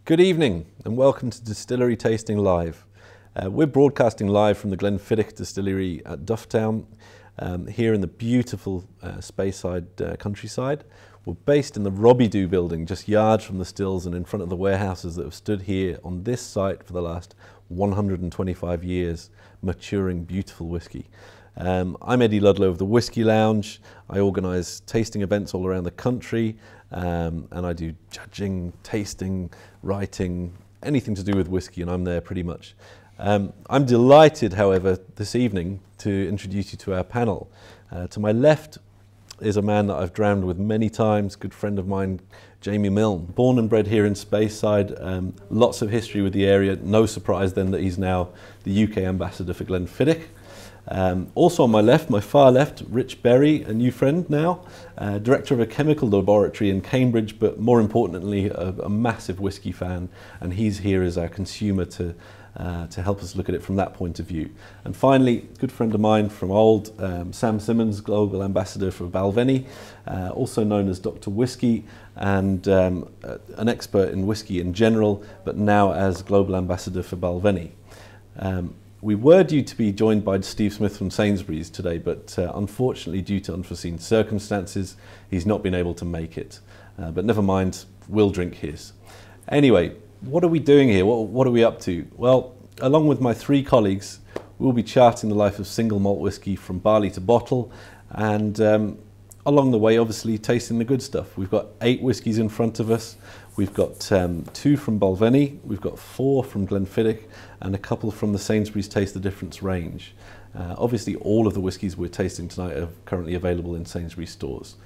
Good evening and welcome to Distillery Tasting Live. We're broadcasting live from the Glenfiddich Distillery at Dufftown here in the beautiful Speyside countryside. We're based in the Robbie-Doo building, just yards from the stills and in front of the warehouses that have stood here on this site for the last 125 years, maturing beautiful whiskey. I'm Eddie Ludlow of the Whiskey Lounge. I organise tasting events all around the country and I do judging, tasting, writing, anything to do with whiskey, and I'm there pretty much. I'm delighted, however, this evening to introduce you to our panel. To my left is a man that I've drowned with many times, good friend of mine, Jamie Milne. Born and bred here in Speyside, lots of history with the area. No surprise then that he's now the UK ambassador for Glenfiddich. Also on my left, my far left, Rich Berry, a new friend now, director of a chemical laboratory in Cambridge, but more importantly, a massive whiskey fan, and he's here as our consumer to help us look at it from that point of view. And finally, a good friend of mine from old, Sam Simmons, global ambassador for Balvenie, also known as Dr. Whiskey, and an expert in whiskey in general, but now as global ambassador for Balvenie. We were due to be joined by Steve Smith from Sainsbury's today, but unfortunately, due to unforeseen circumstances, he's not been able to make it. But never mind, we'll drink his. Anyway, what are we doing here? What are we up to? Well, along with my three colleagues, we'll be charting the life of single malt whisky from barley to bottle, and along the way, obviously, tasting the good stuff. We've got 8 whiskies in front of us. We've got 2 from Balvenie, we've got 4 from Glenfiddich, and a couple from the Sainsbury's Taste the Difference range. Obviously, all of the whiskies we're tasting tonight are currently available in Sainsbury's stores.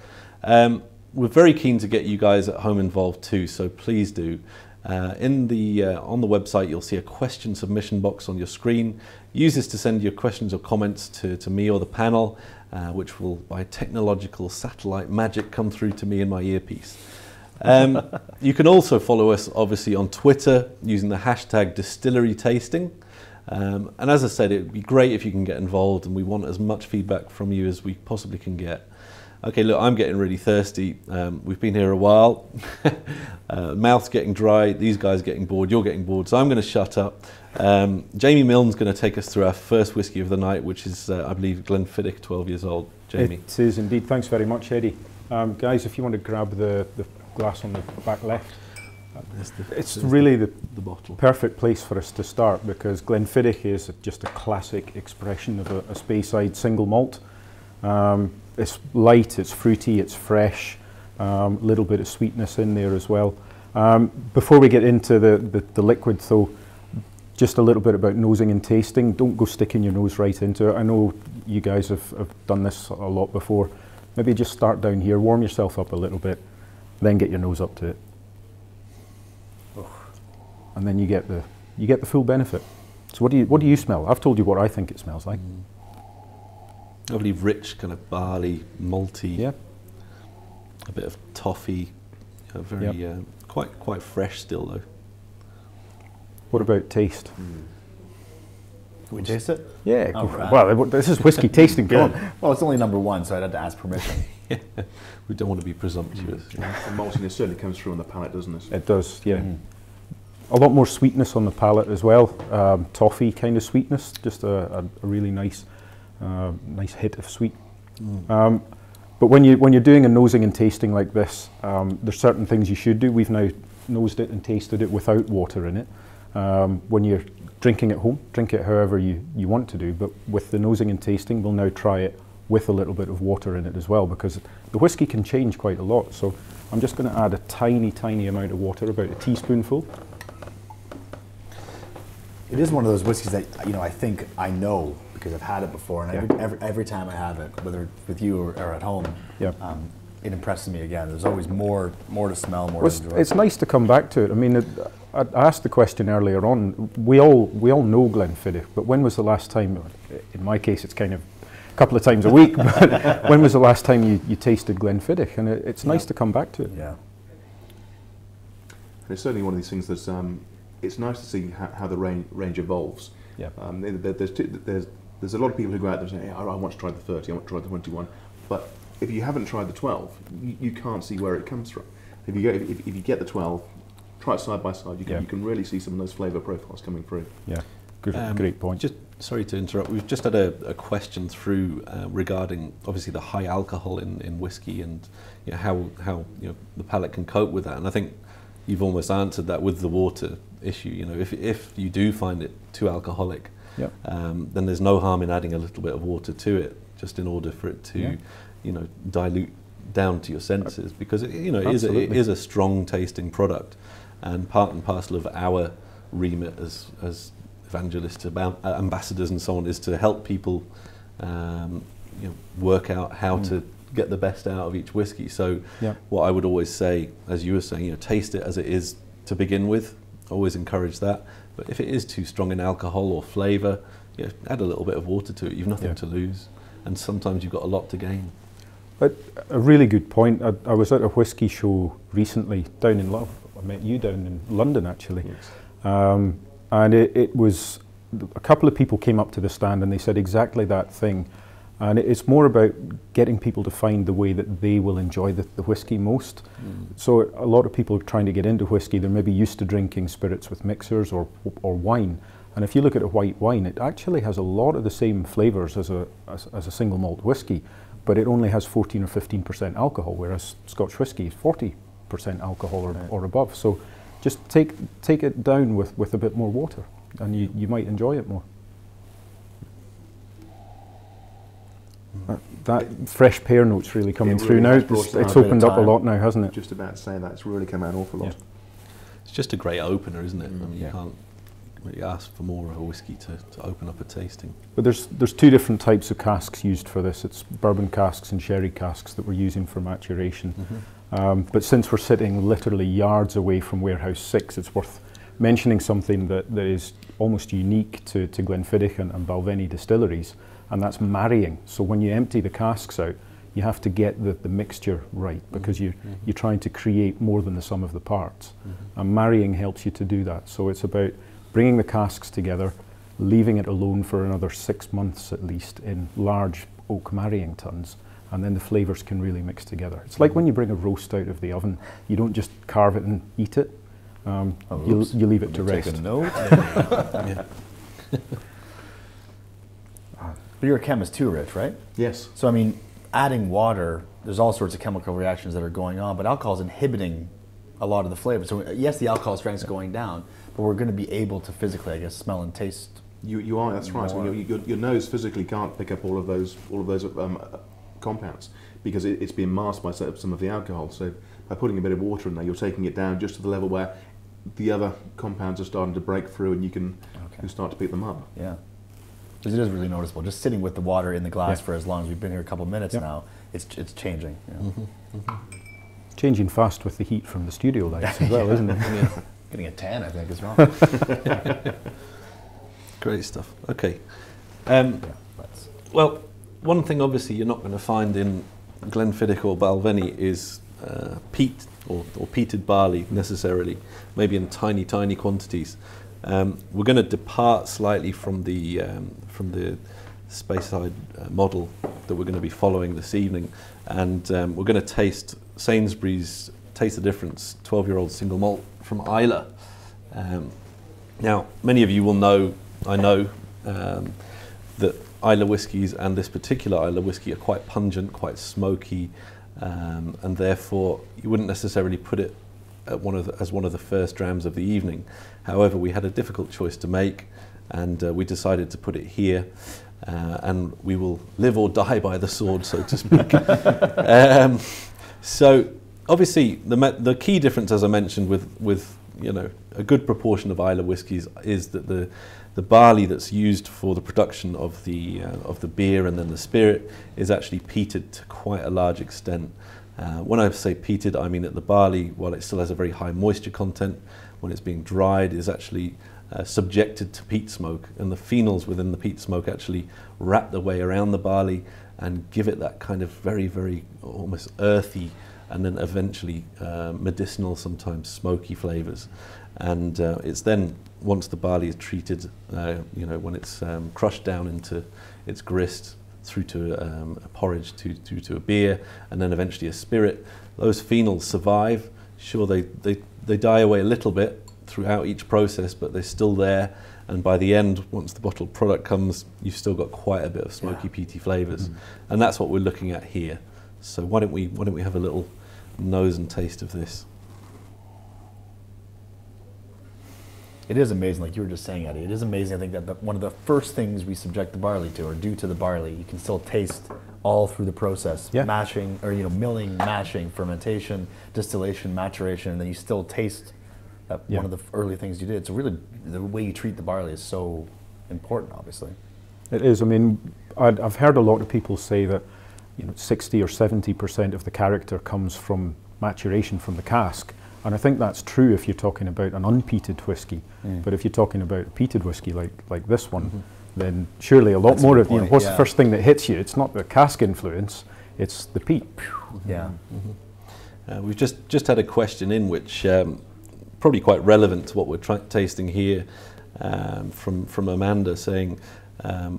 We're very keen to get you guys at home involved too, so please do. On the website, you'll see a question submission box on your screen. Use this to send your questions or comments to me or the panel, which will, by technological satellite magic, come through to me in my earpiece. You can also follow us, obviously, on Twitter using the hashtag Distillery Tasting. And as I said, it would be great if you can get involved, and we want as much feedback from you as we possibly can get. Okay, look, I'm getting really thirsty. We've been here a while. Mouth's getting dry. These guys are getting bored. You're getting bored. So I'm going to shut up. Jamie Milne's going to take us through our first whiskey of the night, which is, I believe, Glenfiddich, 12 years old. Jamie. It is indeed. Thanks very much, Eddie. Guys, if you want to grab the glass on the back left. It's really the bottle. Perfect place for us to start, because Glenfiddich is just a classic expression of a Speyside single malt. It's light, it's fruity, it's fresh, a little bit of sweetness in there as well. Before we get into the liquid though, just a little bit about nosing and tasting. Don't go sticking your nose right into it. I know you guys have done this a lot before. Maybe just start down here, warm yourself up a little bit, then get your nose up to it. And then you get the full benefit. So what do you smell? I've told you what I think it smells like. Lovely, rich, kind of barley, malty. Yeah. A bit of toffee. Very quite fresh still though. What about taste? Can we taste it? Yeah. Oh, right. Well, this is whiskey tasting. Come on. Well, it's only number 1, so I'd have to ask permission. We don't want to be presumptuous. The maltiness certainly comes through on the palate, doesn't it? It does, yeah. A lot more sweetness on the palate as well. Toffee kind of sweetness, just a really nice hit of sweet. But when you're doing a nosing and tasting like this, there's certain things you should do. We've now nosed it and tasted it without water in it. When you're drinking at home, drink it however you want to do, but with the nosing and tasting, we'll now try it with a little bit of water in it as well, because the whiskey can change quite a lot. So I'm just going to add a tiny amount of water, about a teaspoonful. It is one of those whiskeys that I think I know because I've had it before, and every time I have it, whether with you or at home, it impresses me again. There's always more to smell, more to enjoy. It's nice to come back to it. I mean, I asked the question earlier on. We all know Glenfiddich, but when was the last time? In my case, it's kind of a couple of times a week. But when was the last time you tasted Glenfiddich? And it's nice to come back to it. Yeah. And it's certainly one of these things that's. It's nice to see how the range evolves. Yeah. There's a lot of people who go out there and say, hey, I want to try the 30, I want to try the 21. But if you haven't tried the 12, you can't see where it comes from. If you get the 12, try it side by side. You can really see some of those flavour profiles coming through. Yeah, great point. Just sorry to interrupt. We've just had a question through regarding obviously the high alcohol in whiskey and how the palate can cope with that. And I think you've almost answered that with the water issue. If you do find it too alcoholic, then there's no harm in adding a little bit of water to it, just in order for it to dilute down to your senses, because it is a strong tasting product, and part and parcel of our remit as evangelists, ambassadors and so on, is to help people work out how to get the best out of each whiskey. So what I would always say, as you were saying, taste it as it is to begin with. Always encourage that. But if it is too strong in alcohol or flavour, add a little bit of water to it. You've nothing to lose, and sometimes you've got a lot to gain. But a really good point. I was at a whiskey show recently down in London. I met you down in London, actually. Yes. And it was, a couple of people came up to the stand and they said exactly that thing. And it's more about getting people to find the way that they will enjoy the whiskey most. So a lot of people are trying to get into whiskey. They're maybe used to drinking spirits with mixers or wine. And if you look at a white wine, it actually has a lot of the same flavours as a single malt whiskey, but it only has 14 or 15% alcohol, whereas Scotch whiskey is 40% alcohol or above. So just take it down with a bit more water, and you might enjoy it more. That fresh pear note's really coming through now. It's opened up a lot now, hasn't it? Just about to say that, it's really come out an awful lot. It's just a great opener, isn't it? I mean, you can't really ask for more of a whiskey to open up a tasting. But there's two different types of casks used for this. It's bourbon casks and sherry casks that we're using for maturation. But since we're sitting literally yards away from Warehouse 6, it's worth mentioning something that is almost unique to Glenfiddich and Balvenie distilleries, and that's marrying. So when you empty the casks out, you have to get the mixture right, because you're trying to create more than the sum of the parts. And marrying helps you to do that. So it's about bringing the casks together, leaving it alone for another 6 months at least in large oak marrying tuns, and then the flavours can really mix together. It's like when you bring a roast out of the oven, you don't just carve it and eat it. You leave it to rest. Take a note. But you're a chemist too, Rich, right? Yes. So I mean, adding water, there's all sorts of chemical reactions that are going on, but alcohol is inhibiting a lot of the flavor. So yes, the alcohol strength is going down, but we're going to be able to physically, I guess, smell and taste. You are. That's right. So your nose physically can't pick up all of those compounds, because it's being masked by some of the alcohol. So by putting a bit of water in there, you're taking it down just to the level where the other compounds are starting to break through, and you can start to pick them up. Yeah. Because it is really noticeable. Just sitting with the water in the glass for as long as we've been here a couple of minutes now, it's changing. Changing fast with the heat from the studio lights as well, isn't it? Getting a tan, I think, as well. Great stuff. Okay. Well, one thing obviously you're not going to find in Glenfiddich or Balvenie is peat or peated barley necessarily, maybe in tiny quantities. We're going to depart slightly from the Speyside model that we're going to be following this evening, and we're going to taste Sainsbury's Taste the Difference 12-year-old single malt from Islay. Now, many of you will know, I know, that Islay whiskies and this particular Islay whiskey are quite pungent, quite smoky, and therefore you wouldn't necessarily put it at as one of the first drams of the evening. However, we had a difficult choice to make, and we decided to put it here, and we will live or die by the sword, so to speak. So obviously the key difference, as I mentioned, with a good proportion of Islay whiskies is that the barley that's used for the production of the beer and then the spirit is actually peated to quite a large extent. When I say peated, I mean that the barley, while it still has a very high moisture content, when it's being dried, is actually subjected to peat smoke, and the phenols within the peat smoke actually wrap their way around the barley and give it that kind of very, very almost earthy, and then eventually medicinal, sometimes smoky flavours. And it's then, once the barley is treated, when it's crushed down into its grist, through to a porridge, through to a beer, and then eventually a spirit, those phenols survive, Sure, they die away a little bit throughout each process, but they're still there. And by the end, once the bottled product comes, you've still got quite a bit of smoky, peaty flavours, and that's what we're looking at here. So why don't we have a little nose and taste of this? It is amazing, like you were just saying, Eddie. It is amazing. I think that one of the first things we subject the barley to, or do to the barley, you can still taste all through the process, mashing, or milling, mashing, fermentation, distillation, maturation, and then you still taste that one of the early things you did. So really, the way you treat the barley is so important, obviously. It is. I mean, I've heard a lot of people say that 60 or 70% of the character comes from maturation from the cask. And I think that's true if you're talking about an unpeated whiskey. But if you're talking about a peated whiskey like this one, then surely a lot more of, what's the first thing that hits you? It's not the cask influence, it's the peat. Yeah. We've just had a question in which probably quite relevant to what we're tasting here, from Amanda, saying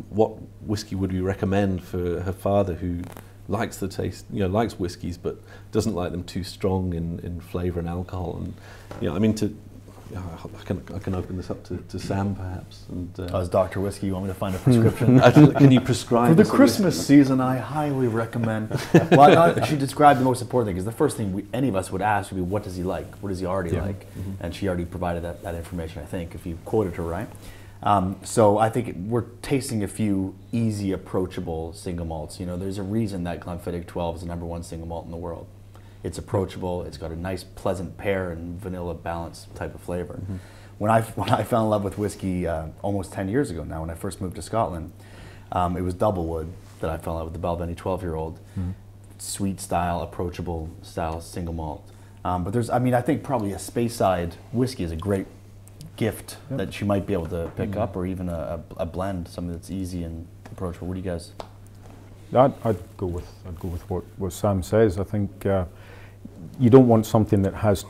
what whiskey would we recommend for her father who likes the taste, likes whiskies, but doesn't like them too strong in flavour and alcohol. And I mean, I can open this up to Sam perhaps. And as Dr. Whiskey, you want me to find a prescription? Can you prescribe for the Christmas season? I highly recommend. Well, she described the most important thing, because the first thing any of us would ask would be, what does he like? What does he already like? And she already provided that information, I think, if you quoted her right. So I think we're tasting a few easy, approachable single malts. There's a reason that Glenfiddich 12 is the #1 single malt in the world. It's approachable. It's got a nice, pleasant pear and vanilla balance type of flavor. When I fell in love with whiskey almost 10 years ago now, when I first moved to Scotland, it was Doublewood that I fell in love with, the Balvenie 12-year-old. Sweet style, approachable style single malt. But I think probably a Speyside whiskey is a great gift that she might be able to pick up, or even a blend, something that's easy and approachable. What do you guys? I'd go with what Sam says. I think you don't want something that has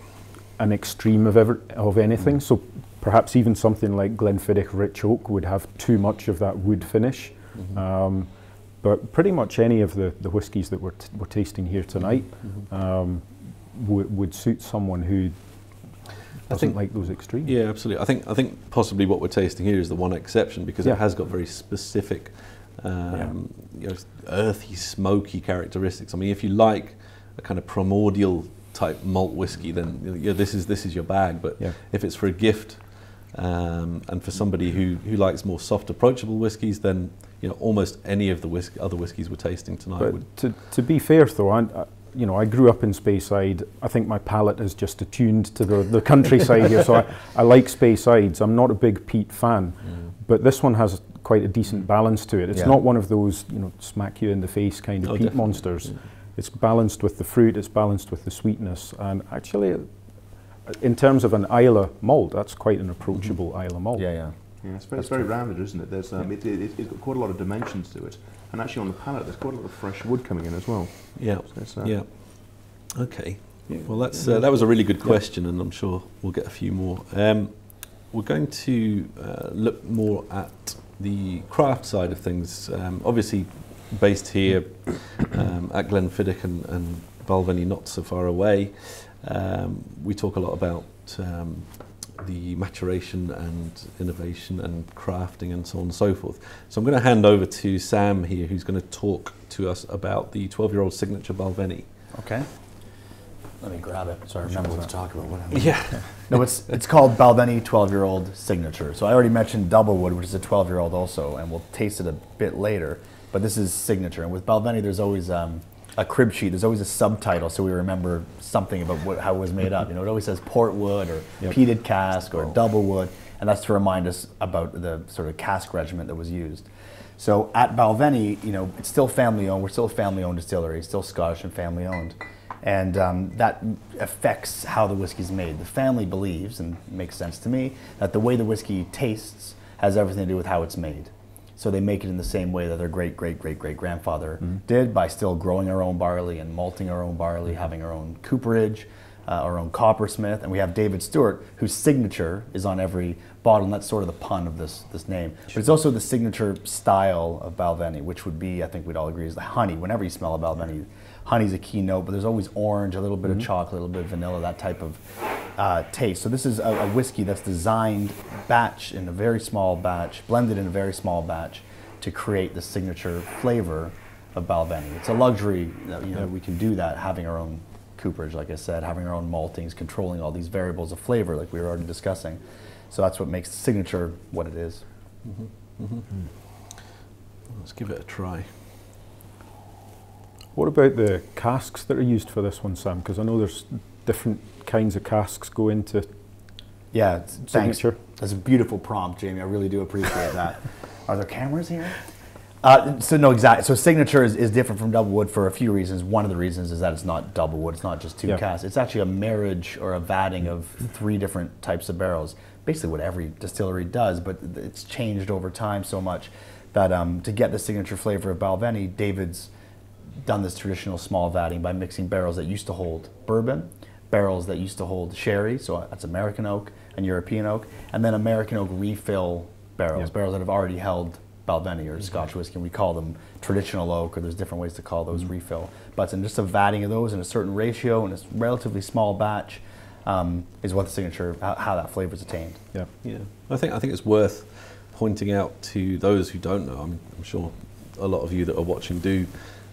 an extreme of anything. So perhaps even something like Glenfiddich Rich Oak would have too much of that wood finish. But pretty much any of the whiskies that we're tasting here tonight would suit someone who doesn't like those extremes. Yeah, absolutely. I think possibly what we're tasting here is the one exception, because it has got very specific, earthy, smoky characteristics. I mean, if you like a kind of primordial type malt whiskey, then this is your bag. But if it's for a gift, and for somebody who likes more soft, approachable whiskies, then almost any of the other whiskies we're tasting tonight. But to be fair, though, I grew up in Speyside. I think my palate is just attuned to the countryside here, so I like Speysides. I'm not a big peat fan, but this one has quite a decent balance to it. It's not one of those smack you in the face kind of peat monsters. It's balanced with the fruit, it's balanced with the sweetness, and actually, in terms of an Islay malt, that's quite an approachable Islay malt. Yeah, it's very rounded, isn't it? There's it's got quite a lot of dimensions to it, and actually on the palate, there's quite a lot of fresh wood coming in as well. Okay. Well, that was a really good question, and I'm sure we'll get a few more. We're going to look more at the craft side of things. Obviously, based here at Glenfiddich and Balvenie, not so far away. We talk a lot about the maturation and innovation and crafting and so on and so forth. So I'm going to hand over to Sam here, who's going to talk to us about the 12-year-old signature Balvenie. Okay. Let me grab it so I remember what to talk about. No, it's called Balvenie 12-year-old signature. So I already mentioned Doublewood, which is a 12-year-old also, and we'll taste it a bit later. But this is signature. And with Balvenie, there's always a crib sheet. There's always a subtitle, so we remember something about how it was made up. It always says portwood or peated cask or Doublewood, and that's to remind us about the sort of cask regimen that was used. So at Balvenie, it's still family owned. We're still a family owned distillery, still Scottish and family owned. And that affects how the whiskey's made. The family believes, and it makes sense to me, that the way the whiskey tastes has everything to do with how it's made. So they make it in the same way that their great-great-great-great-grandfather did, by still growing our own barley and malting our own barley, having our own cooperage, our own coppersmith. And we have David Stewart, whose signature is on every bottle, and that's sort of the pun of this name. But it's also the signature style of Balvenie, which would be, I think we'd all agree, is the honey. Whenever you smell a Balvenie honey's a key note, but there's always orange, a little bit of chocolate, a little bit of vanilla, that type of taste. So this is a whiskey that's designed batch in a very small batch, blended in a very small batch to create the signature flavor of Balvenie. It's a luxury that, you know, we can do that, having our own cooperage, like I said, having our own maltings, controlling all these variables of flavor like we were already discussing. So that's what makes the signature what it is. Let's give it a try. What about the casks that are used for this one, Sam? Because I know there's different kinds of casks go into Thanks. signature. That's a beautiful prompt, Jamie. I really do appreciate that. Are there cameras here? So no, exactly. So signature is different from double wood for a few reasons. One of the reasons is that it's not double wood. It's not just two casks. It's actually a marriage or a vatting of 3 different types of barrels. Basically what every distillery does, but it's changed over time so much that to get the signature flavor of Balvenie, David's done this traditional small vatting by mixing barrels that used to hold bourbon, barrels that used to hold sherry, so that's American oak and European oak, and then American oak refill barrels, barrels that have already held Balvenie or Scotch whiskey, and we call them traditional oak, or there's different ways to call those refill. But in just a vatting of those in a certain ratio in a relatively small batch is what the signature, how that flavor is attained. Yeah. I think it's worth pointing out to those who don't know. I'm sure a lot of you that are watching do,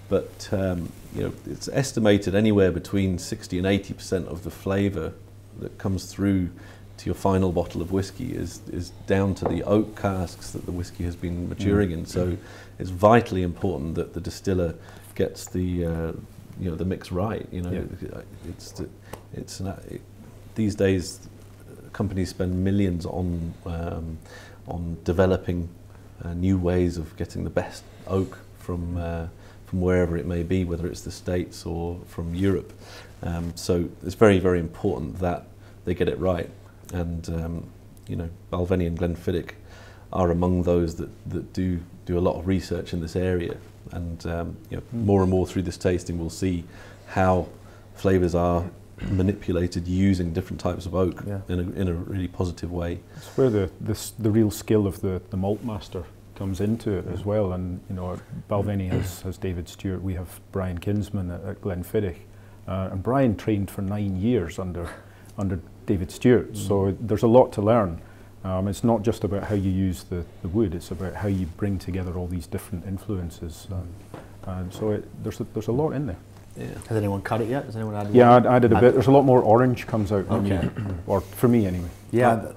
but you know, it's estimated anywhere between 60 and 80% of the flavour that comes through to your final bottle of whiskey is down to the oak casks that the whiskey has been maturing in. So it's vitally important that the distiller gets the you know, the mix right. You know, these days companies spend millions on developing new ways of getting the best oak from wherever it may be, whether it's the States or from Europe. So it's very, very important that they get it right. And you know, Balvenie and Glenfiddich are among those that do a lot of research in this area. And you know, more and more through this tasting, we'll see how flavours are manipulated using different types of oak in a really positive way. It's where the real skill of the malt master comes into it as well. And you know, Balvenie has David Stewart. We have Brian Kinsman at Glenfiddich, and Brian trained for 9 years under David Stewart. So there's a lot to learn. It's not just about how you use the wood; it's about how you bring together all these different influences. And so there's a lot in there. Yeah. Has anyone cut it yet? Has anyone added? Yeah, I added a bit. There's a lot more orange comes out. Or for me anyway. Yeah.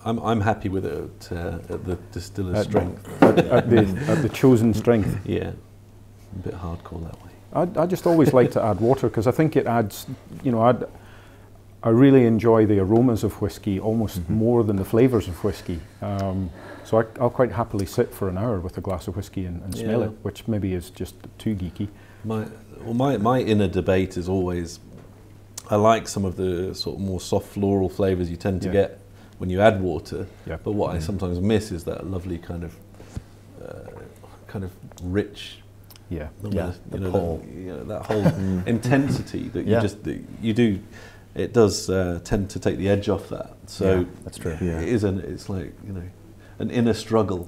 I'm happy with it at the distiller's strength. At the chosen strength. Yeah, a bit hardcore that way. I just always like to add water because I think it adds, you know, I really enjoy the aromas of whiskey almost more than the flavours of whiskey. So I'll quite happily sit for an hour with a glass of whiskey and smell it, which maybe is just too geeky. My inner debate is always, I like some of the sort of more soft floral flavours you tend to get when you add water, but what I sometimes miss is that lovely kind of rich, the pull, that whole intensity that you do. It does tend to take the edge off that. So that's true. It's like, you know, an inner struggle.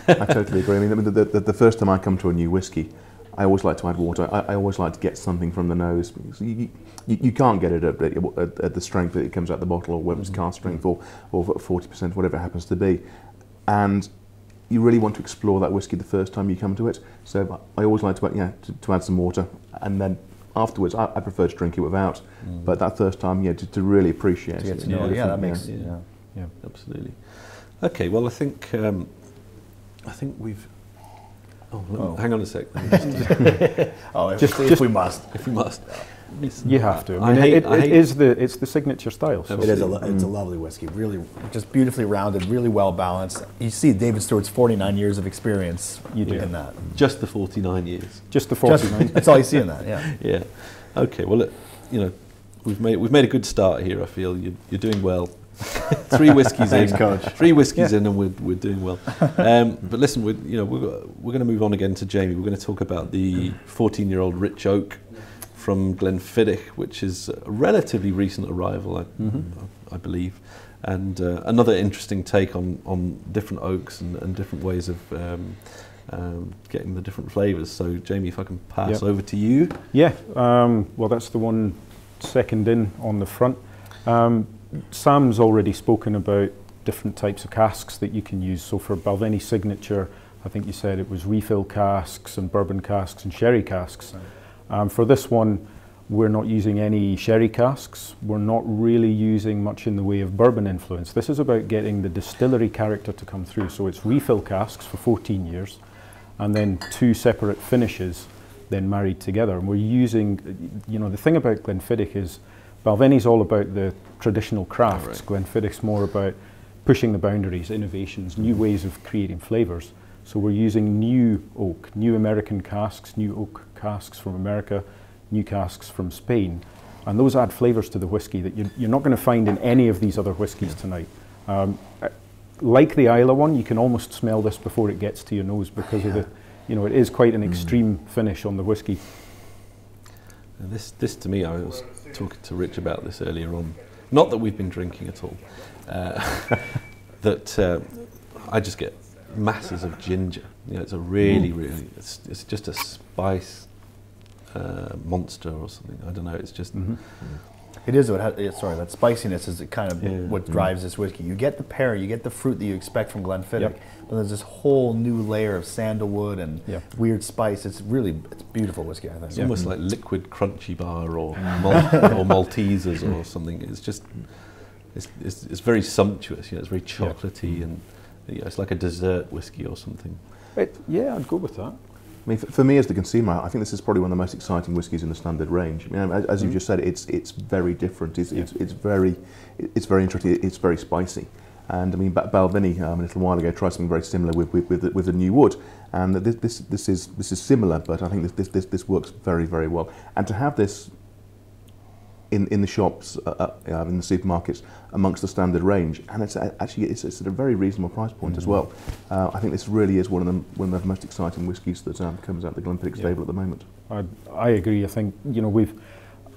I totally agree. I mean, the first time I come to a new whiskey, I always like to add water. I always like to get something from the nose. You can't get it at the strength that it comes out the bottle, or whether it's cask strength or 40%, whatever it happens to be. And you really want to explore that whiskey the first time you come to it. So I always like to add some water, and then afterwards I prefer to drink it without. But that first time, to really appreciate it. That makes absolutely. Okay, well I think we've. Hang on a sec. If we must. If we must. You have to. I mean, it's the signature style. So. It is. It's a lovely whiskey. Really, just beautifully rounded, really well balanced. You see, David Stewart's 49 years of experience in that. Just the 49 years. Just the 49. That's all you see in that. Yeah. Yeah. Okay. Well, we've made a good start here. I feel you're doing well. 3 whiskies in, Coach. 3 whiskies in, and we're doing well. But listen, we're going to move on again to Jamie. We're going to talk about the 14-year-old Rich Oak from Glenfiddich, which is a relatively recent arrival, I believe, and another interesting take on different oaks and different ways of getting the different flavours. So Jamie, if I can pass over to you. Yeah, well that's the one second in on the front. Sam's already spoken about different types of casks that you can use. So for Balvenie Signature, I think you said it was refill casks and bourbon casks and sherry casks. For this one, we're not using any sherry casks. We're not really using much in the way of bourbon influence. This is about getting the distillery character to come through. So it's refill casks for 14 years and then 2 separate finishes then married together. And we're using, you know, the thing about Glenfiddich is Balvenie's all about the traditional crafts. Glenfiddich's more about pushing the boundaries, innovations, new ways of creating flavours. So we're using new oak, new American casks, new oak casks from America, new casks from Spain, and those add flavours to the whiskey that you're not going to find in any of these other whiskies tonight. Like the Islay one, you can almost smell this before it gets to your nose because of the, you know, it is quite an extreme finish on the whiskey. This to me, I was talking to Rich about this earlier on. Not that we've been drinking at all. That I just get masses of ginger. You know, it's a really, it's just a spice monster or something. I don't know. It's just. It is what sorry, that spiciness is kind of what drives this whiskey. You get the pear, you get the fruit that you expect from Glenfiddich, but there's this whole new layer of sandalwood and weird spice. It's beautiful whiskey, I think. It's almost like liquid crunchy bar or or Maltesers or something. It's just, it's very sumptuous. You know, it's very chocolatey and you know, it's like a dessert whiskey or something. Yeah, I'd go with that. I mean, for me as the consumer, I think this is probably one of the most exciting whiskies in the standard range. I mean, as you just said, it's very different. It's very interesting. It's very spicy. And I mean, Balvenie a little while ago tried something very similar with the new wood, and this is similar, but I think this works very, very well. And to have this in the shops, in the supermarkets, amongst the standard range, and it's actually it's at a very reasonable price point as well. I think this really is one of the most exciting whiskies that comes out the Glenfiddich stable at the moment. I agree. I think, you know,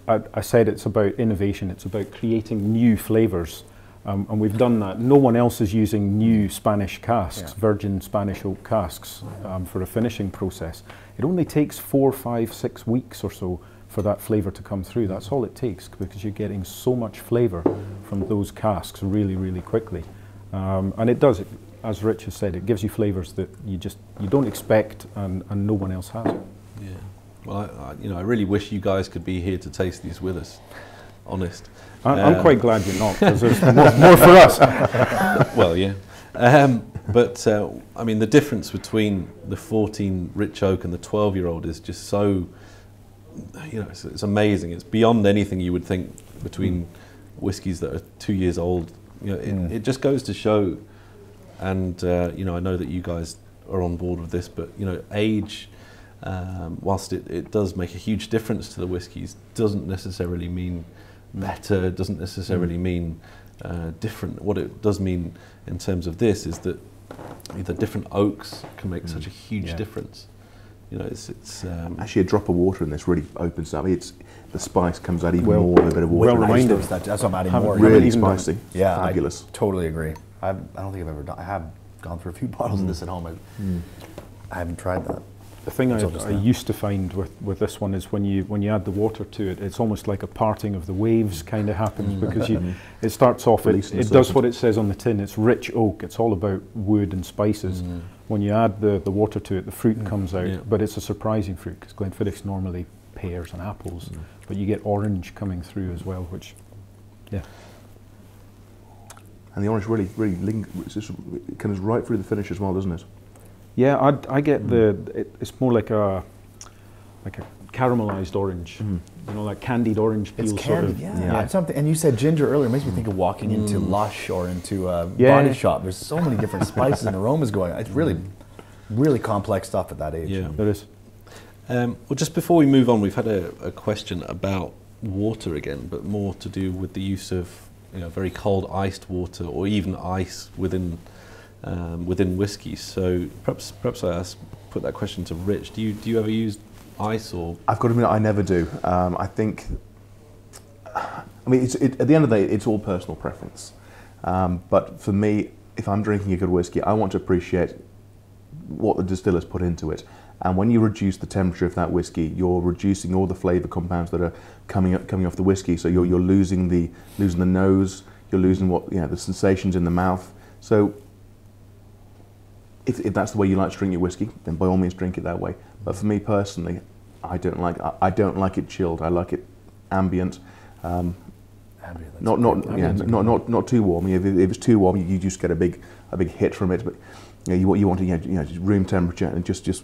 I said it's about innovation. It's about creating new flavours, and we've done that. No one else is using new Spanish casks, virgin Spanish oak casks, for a finishing process. It only takes 4, 5, 6 weeks or so for that flavour to come through. That's all it takes, because you're getting so much flavour from those casks really, really quickly. And it does, as Rich has said, it gives you flavours that you don't expect, and no one else has it. Yeah. Well, I really wish you guys could be here to taste these with us. Honest. I'm quite glad you're not, because there's more for us. Well, yeah. But I mean, the difference between the 14 rich oak and the 12-year-old is just so, you know, it's amazing. It's beyond anything you would think between whiskies that are 2 years old. You know, it just goes to show, and you know, I know that you guys are on board with this, but you know, age, whilst it does make a huge difference to the whiskies, doesn't necessarily mean better, doesn't necessarily mean different. What it does mean in terms of this is that the different oaks can make such a huge difference. You know, it's actually a drop of water in this really opens up. The spice comes out even more with a bit of water. Well reminded. That's what I'm adding more. Really spicy. Yeah, fabulous. I totally agree. I don't think I've ever done. I have gone through a few bottles of this at home. I haven't tried that. The thing I used to find with this one is when you add the water to it, it's almost like a parting of the waves kind of happens, because it starts off, it does what it says on the tin. It's rich oak. It's all about wood and spices. When you add the water to it, the fruit comes out, but it's a surprising fruit, because Glenfiddich's normally pears and apples, but you get orange coming through as well, which, and the orange really it comes right through the finish as well, doesn't it? Yeah, I get it's more like a caramelized orange, you know, like candied orange peel. It's candied, yeah. Something, and you said ginger earlier. It makes me think of walking into Lush or into a body shop. There's so many different spices and aromas going on. It's really, really complex stuff at that age. Yeah, there is. Well, just before we move on, we've had a question about water again, but more to do with the use of, you know, very cold iced water or even ice within whiskey. So perhaps I put that question to Rich. Do you ever use ice or? I've got to admit, I never do. I think, I mean, at the end of the day, it's all personal preference. But for me, if I'm drinking a good whiskey, I want to appreciate what the distillers put into it. And when you reduce the temperature of that whiskey, you're reducing all the flavour compounds that are coming off the whiskey. So you're losing the nose, you're losing the sensations in the mouth. So if that's the way you like to drink your whiskey, then by all means drink it that way. But for me personally, I don't like it chilled. I like it ambient. Not too warm. If it's too warm, you just get a big hit from it. But you want to just room temperature and just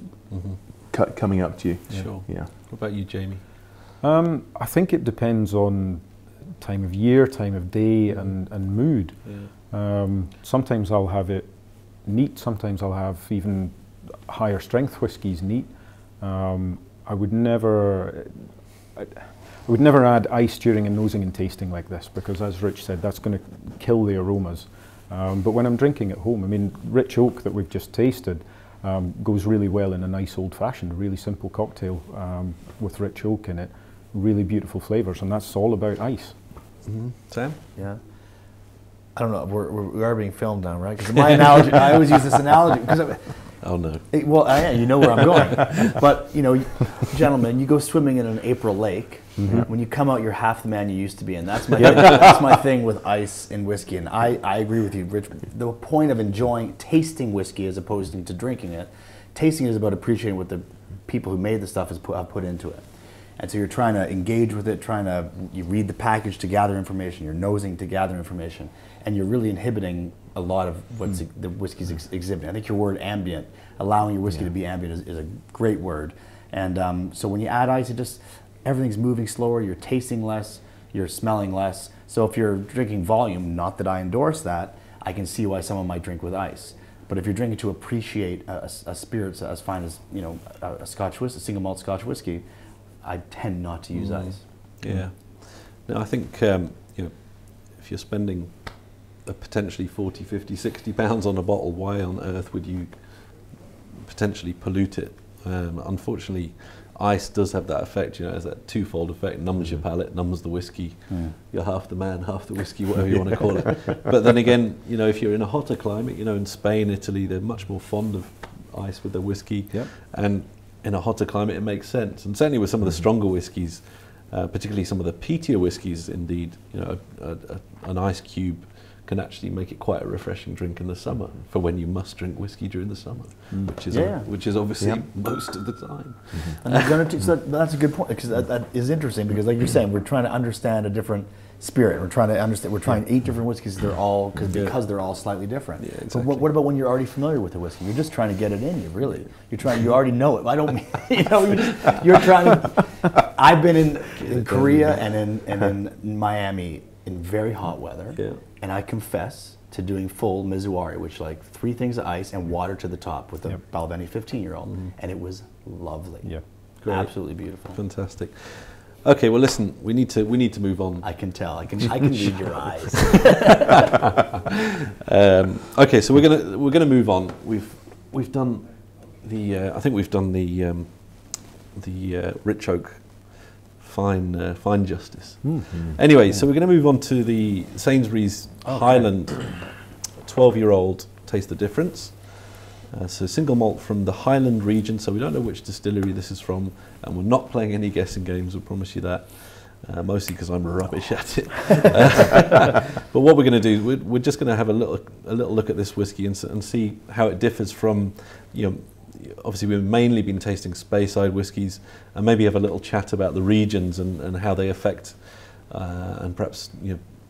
coming up to you. Sure. Yeah. What about you, Jamie? I think it depends on time of year, time of day, and mood. Yeah. Sometimes I'll have it neat. Sometimes I'll have even higher strength whiskies neat. I would never add ice during a nosing and tasting like this, because as Rich said, that's going to kill the aromas. But when I'm drinking at home, I mean, rich oak that we've just tasted goes really well in a nice old-fashioned, really simple cocktail with rich oak in it. Really beautiful flavours, and that's all about ice. Sam? Yeah. I don't know. We are being filmed now, right? Because my analogy, I always use this analogy. Oh no. Well, yeah, you know where I'm going. But gentlemen, you go swimming in an April lake. When you come out, you're half the man you used to be, and that's my thing. That's my thing with ice and whiskey. And I agree with you, Rich. The point of tasting whiskey as opposed to drinking it, tasting is about appreciating what the people who made the stuff have put into it. And so you're trying to engage with it, you read the package to gather information, you're nosing to gather information, and you're really inhibiting a lot of what the whiskey's exhibiting. I think your word ambient, allowing your whiskey to be ambient is a great word. And so when you add ice, everything's moving slower, you're tasting less, you're smelling less. So if you're drinking volume, not that I endorse that, I can see why someone might drink with ice. But if you're drinking to appreciate a spirit as fine as a Scotch whiskey, a single malt Scotch whiskey, I tend not to use ice. Yeah. No, I think if you're spending potentially 40, 50, 60 pounds on a bottle, why on earth would you potentially pollute it? Unfortunately, ice does have that effect. It has that twofold effect: numbs your palate, numbs the whiskey. You're half the man, half the whiskey, whatever you want to call it. But then again, if you're in a hotter climate, in Spain, Italy, they're much more fond of ice with their whiskey. Yep. And in a hotter climate, it makes sense. And certainly with some of the stronger whiskies, particularly some of the peatier whiskies, indeed, an ice cube can actually make it quite a refreshing drink in the summer for when you must drink whiskey during the summer, which is obviously most of the time. And that's a good point, because that is interesting, because like you're saying, we're trying to understand a different spirit. We're trying to 8 different whiskeys. They're all because they're all slightly different. Yeah, exactly. But what about when you're already familiar with the whiskey? You're just trying to get it in you, really. You already know it. I don't mean, you're trying to. I've been in Korea and in Miami in very hot weather, and I confess to doing full mizuwari, which 3 things of ice and water to the top with a Balvenie 15-year-old, and it was lovely. Yeah, great. Absolutely beautiful. Fantastic. Okay, well, listen, we need to move on. I can tell. I can read your eyes. Okay, so we're gonna move on. We've done the I think we've done the rich oak fine justice. Anyway, so we're going to move on to the Sainsbury's Highland 12-year-old Taste the Difference. So single malt from the Highland region, so we don't know which distillery this is from, and we're not playing any guessing games, we'll promise you that, mostly because I'm rubbish at it. But what we're going to do, we're just going to have a little look at this whiskey and see how it differs from, obviously we've mainly been tasting Speyside whiskies, and maybe have a little chat about the regions and how they affect, and perhaps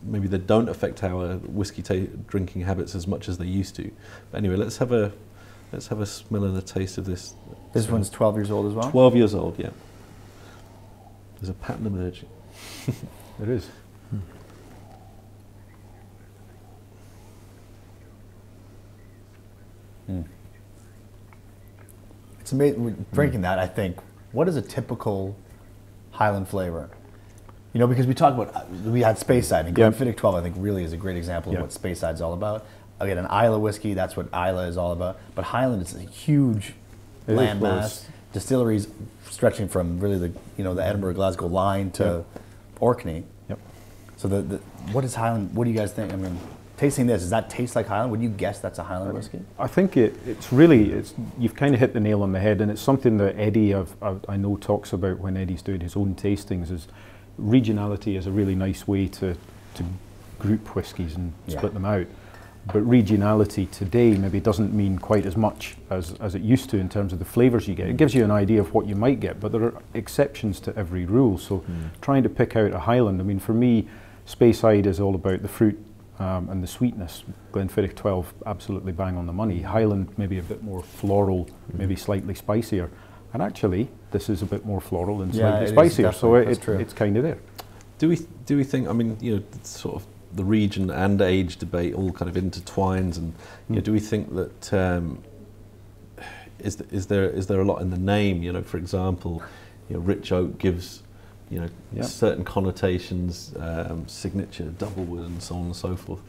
maybe they don't affect our whiskey drinking habits as much as they used to. But anyway, let's have a smell and a taste of this. This one's 12 years old as well? 12 years old, yeah. There's a pattern emerging. It is. It's amazing. Drinking that, I think, what is a typical Highland flavor? Because we talk about, we had Speyside, and Glenfiddich 12, I think, really is a great example of what Speyside's all about. Again, an Islay whiskey, that's what Islay is all about. But Highland is a huge landmass. Distilleries stretching from really the Edinburgh-Glasgow line to Orkney. Yep. So what is Highland? What do you guys think? I mean, Tasting this, does that taste like Highland? Would you guess that's a Highland whiskey? I think you've kind of hit the nail on the head, and it's something that Eddie I know talks about when Eddie's doing his own tastings. Is regionality is a really nice way to group whiskies and split them out. But regionality today maybe doesn't mean quite as much as it used to in terms of the flavours you get. It gives you an idea of what you might get, but there are exceptions to every rule. So trying to pick out a Highland, I mean, for me, Speyside is all about the fruit and the sweetness. Glenfiddich 12, absolutely bang on the money. Highland, maybe a bit more floral, maybe slightly spicier. And actually, this is a bit more floral and slightly spicier, so it's kind of there. Do we think, I mean, you know, sort of the region and age debate all kind of intertwines, and you know, do we think that is there a lot in the name? You know, for example, you know, rich oak gives, you know, certain connotations, signature, double wood, and so on and so forth.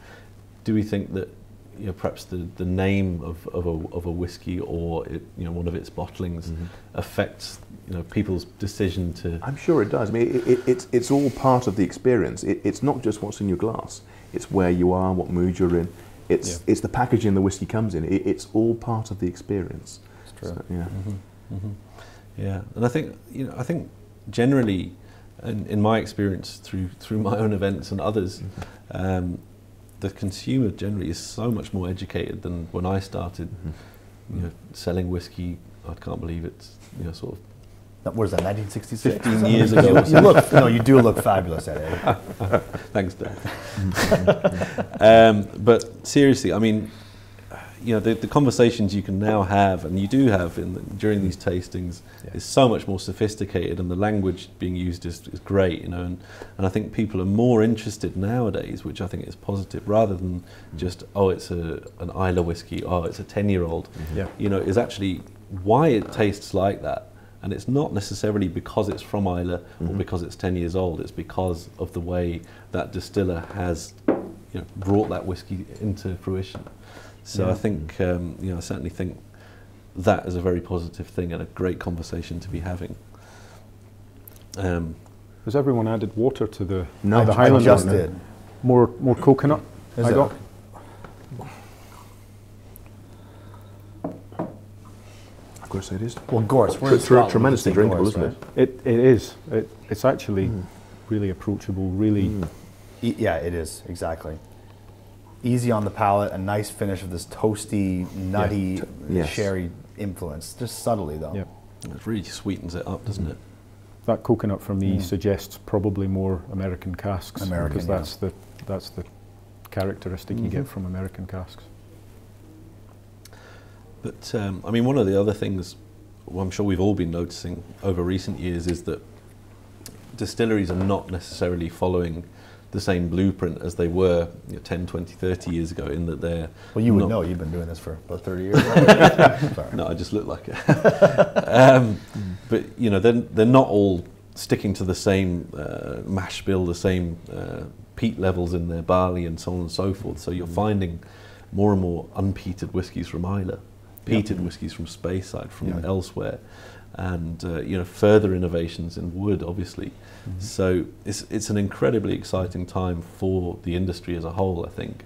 Do we think that, you know, perhaps the name of a whiskey or you know, one of its bottlings affects, you know, people's decision to? I'm sure it does. I mean, it's all part of the experience. It's not just what's in your glass. It's where you are, what mood you're in. It's the packaging the whiskey comes in. It's all part of the experience. It's true. So, yeah. Yeah, and I think generally, in my experience through my own events and others, the consumer generally is so much more educated than when I started, you know, selling whiskey. I can't believe it's, you know, sort of. What is that, 1966? 15 years ago. You do look fabulous at it. Thanks, Dave. But seriously, I mean, you know, the conversations you can now have, and you do have during these tastings, is so much more sophisticated, and the language being used is great, you know, and I think people are more interested nowadays, which I think is positive, rather than just, oh, it's an Islay whiskey, oh, it's a 10-year-old. You know, is actually why it tastes like that. And it's not necessarily because it's from Islay or because it's 10 years old. It's because of the way that distiller has, you know, brought that whiskey into fruition. So I think, you know, I certainly think that is a very positive thing and a great conversation to be having. Has everyone added water to the? No, the Highland? I just did. More coconut. Is I it? got. Of course it is. Well, Gorse, we're in Scotland, tremendously we can say drinkable, Gorse, isn't it? It is. It's actually really approachable. Really. Yeah, it is, exactly. Easy on the palate, a nice finish of this toasty, nutty, sherry influence, just subtly though. Yeah. It really sweetens it up, doesn't it? That coconut for me suggests probably more American casks, because that's the characteristic you get from American casks. But I mean, one of the other things, well, I'm sure we've all been noticing over recent years, is that distilleries are not necessarily following the same blueprint as they were, you know, 10, 20, 30 years ago, in that they're... Well, you would know, you've been doing this for about 30 years. No, I just look like it. But, you know, they're not all sticking to the same mash bill, the same peat levels in their barley and so on and so forth. So you're finding more and more unpeated whiskies from Islay, peated whiskies from Speyside, from elsewhere, and you know, further innovations in wood, obviously. So it's an incredibly exciting time for the industry as a whole, I think.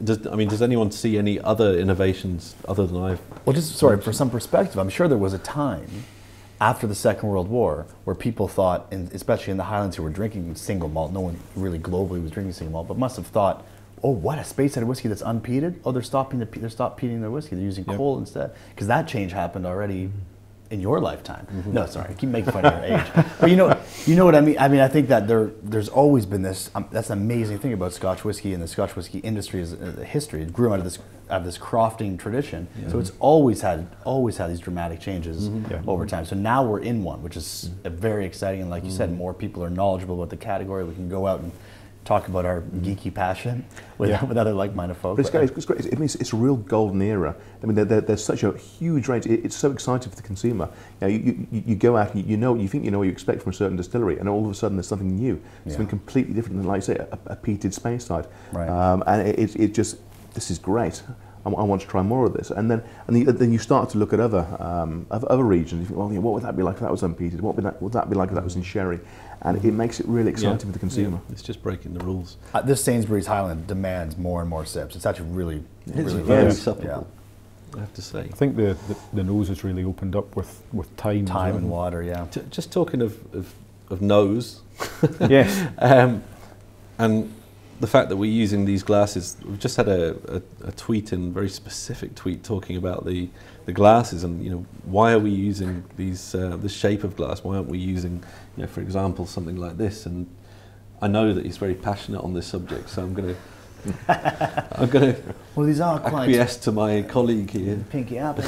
Does anyone see any other innovations other than I've... Well, just sorry, for some perspective, I'm sure there was a time after the Second World War where people thought, especially in the Highlands who were drinking single malt, no one really globally was drinking single malt, but must have thought, oh, what, a Speyside whiskey that's unpeated? Oh, they're stopped peating their whiskey. They're using coal instead. Because that change happened already in your lifetime. No, sorry, I keep making fun of your age. But you know what I mean? I mean, I think that there's always been this, that's an amazing thing about Scotch whiskey, and the Scotch whiskey industry is history. It grew out of this crofting tradition. So it's always had these dramatic changes over time. So now we're in one, which is very exciting. And like you said, more people are knowledgeable about the category. We can go out and talk about our geeky passion with other like-minded folks. But it's great. I mean, it's a real golden era. I mean, there's such a huge range. It's so exciting for the consumer. You know, you go out and you think you know what you expect from a certain distillery, and all of a sudden there's something new. It's something completely different than, like, say, a peated Speyside. Right. And it just, this is great. I want to try more of this. And then you start to look at other regions. You think, well, what would that be like if that was unpeated? What would that be like if that was in sherry? And it makes it really exciting for the consumer. It's just breaking the rules. This Sainsbury's Highland demands more and more sips. It's actually really very supplemental, I have to say. I think the nose has really opened up with time. Time and water, yeah. Just talking of nose. Yes. And the fact that we're using these glasses, we've just had a tweet in, very specific tweet, talking about the glasses and, you know, why are we using these this shape of glass? Why aren't we using, you know, for example, something like this? And I know that he's very passionate on this subject, so I'm going to Well, these are quite acquiesce to my colleague here. pinky up.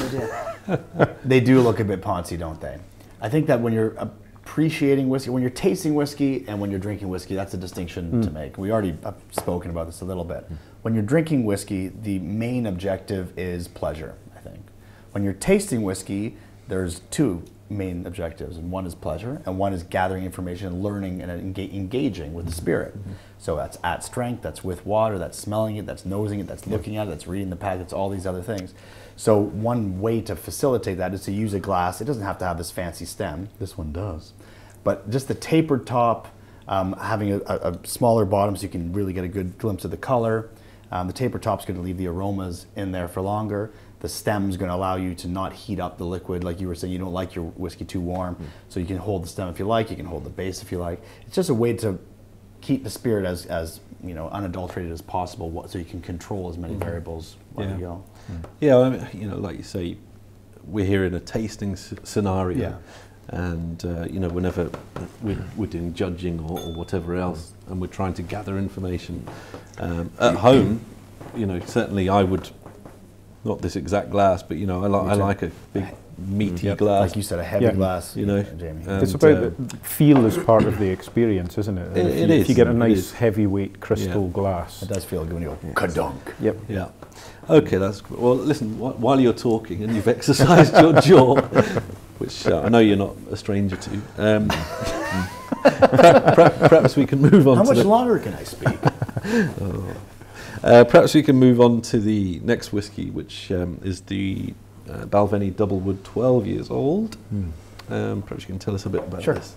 They do look a bit poncy, don't they? I think that when you're appreciating whiskey, when you're tasting whiskey and when you're drinking whiskey, that's a distinction to make. We already have spoken about this a little bit. When you're drinking whiskey, the main objective is pleasure, I think. When you're tasting whiskey, there's two main objectives, and one is pleasure, and one is gathering information, learning, and engaging with the spirit. So that's at strength, that's with water, that's smelling it, that's nosing it, that's looking at it, that's reading the pack, that's all these other things. So one way to facilitate that is to use a glass. It doesn't have to have this fancy stem. This one does. But just the tapered top, having a smaller bottom so you can really get a good glimpse of the color. The tapered top's going to leave the aromas in there for longer. The stem's going to allow you to not heat up the liquid. Like you were saying, you don't like your whiskey too warm. So you can hold the stem if you like, you can hold the base if you like. It's just a way to keep the spirit as you know, unadulterated as possible, so you can control as many variables while you go. Yeah, I mean, you know, like you say, we're here in a tasting scenario, and you know, whenever we're doing judging or whatever else, and we're trying to gather information at home, you know, certainly I would, not this exact glass, but you know, I like a big meaty glass. Like you said, a heavy glass, you know, Jamie. It's about the feel as part of the experience, isn't it? If you get a nice heavyweight crystal glass. It does feel good when you go kadunk. Yep. Yeah. Okay, that's good. Well, listen, while you're talking and you've exercised your jaw, which I know you're not a stranger to, perhaps we can move on. How much longer can I speak? Perhaps we can move on to the next whiskey, which is the Balvenie Doublewood, 12 years old. Perhaps you can tell us a bit about this.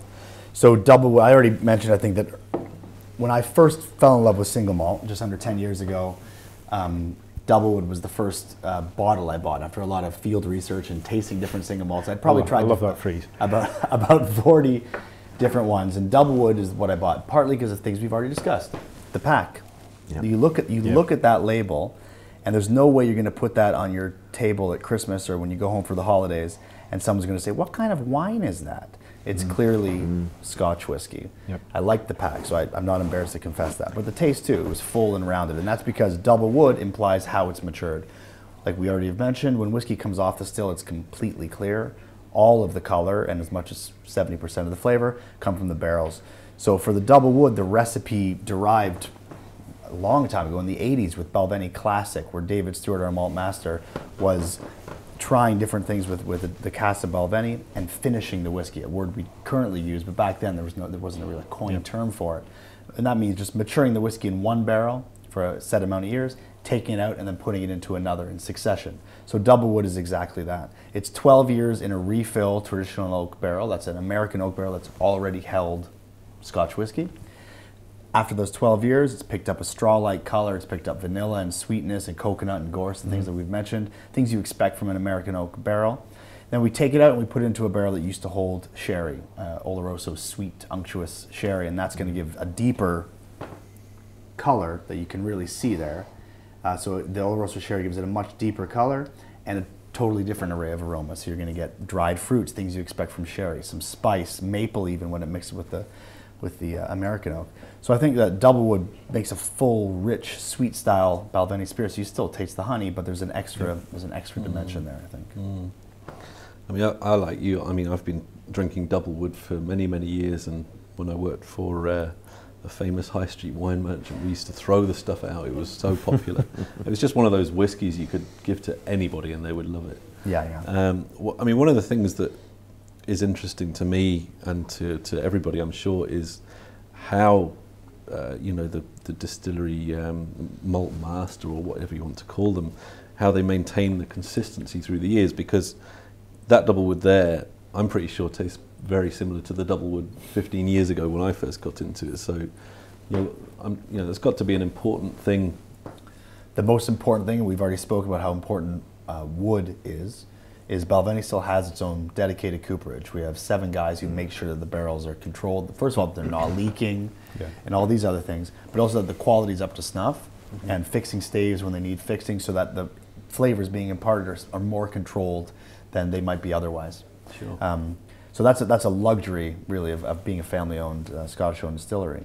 So Doublewood, I already mentioned, I think that when I first fell in love with single malt, just under 10 years ago, Doublewood was the first bottle I bought after a lot of field research and tasting different single malts. I'd probably tried I love that phrase. about 40 different ones, and Doublewood is what I bought, partly because of things we've already discussed. The pack. You look at that label, and there's no way you're going to put that on your table at Christmas or when you go home for the holidays, and someone's going to say, "What kind of wine is that?" It's clearly Scotch whiskey. I like the pack, so I'm not embarrassed to confess that. But the taste too, it was full and rounded, and that's because double wood implies how it's matured. Like we already have mentioned, when whiskey comes off the still, it's completely clear. All of the color and as much as 70% of the flavor come from the barrels. So for the double wood, the recipe derived a long time ago in the 80s with Balvenie Classic, where David Stewart, our malt master, was trying different things with the cask of Balvenie and finishing the whiskey, a word we currently use, but back then there wasn't a really coined term for it. And that means just maturing the whiskey in one barrel for a set amount of years, taking it out and then putting it into another in succession. So double wood is exactly that. It's 12 years in a refill traditional oak barrel. That's an American oak barrel that's already held Scotch whiskey. After those 12 years, it's picked up a straw-like color, it's picked up vanilla and sweetness and coconut and gorse and things that we've mentioned, things you expect from an American oak barrel. Then we take it out and we put it into a barrel that used to hold sherry, Oloroso sweet, unctuous sherry, and that's going to give a deeper color that you can really see there. So the Oloroso sherry gives it a much deeper color and a totally different array of aromas. So you're going to get dried fruits, things you expect from sherry, some spice, maple even when it mixes with the American oak. So I think that Doublewood makes a full, rich, sweet style Balvenie spirit. So you still taste the honey, but there's an extra dimension there, I think. I mean, I like you. I mean, I've been drinking Doublewood for many, many years, and when I worked for a famous high street wine merchant, we used to throw the stuff out. It was so popular. It was just one of those whiskies you could give to anybody and they would love it. I mean, one of the things that is interesting to me and to everybody, I'm sure, is how you know, the distillery malt master or whatever you want to call them, how they maintain the consistency through the years, because that double wood there, I'm pretty sure tastes very similar to the double wood 15 years ago when I first got into it. So, you know, there's got to be an important thing. The most important thing, we've already spoken about how important wood is Balvenie still has its own dedicated cooperage. We have 7 guys who make sure that the barrels are controlled. First of all, they're not leaking, and all these other things, but also that the quality is up to snuff, and fixing staves when they need fixing, so that the flavors being imparted are more controlled than they might be otherwise. Sure. So that's a luxury, really, of being a family-owned, Scottish-owned distillery.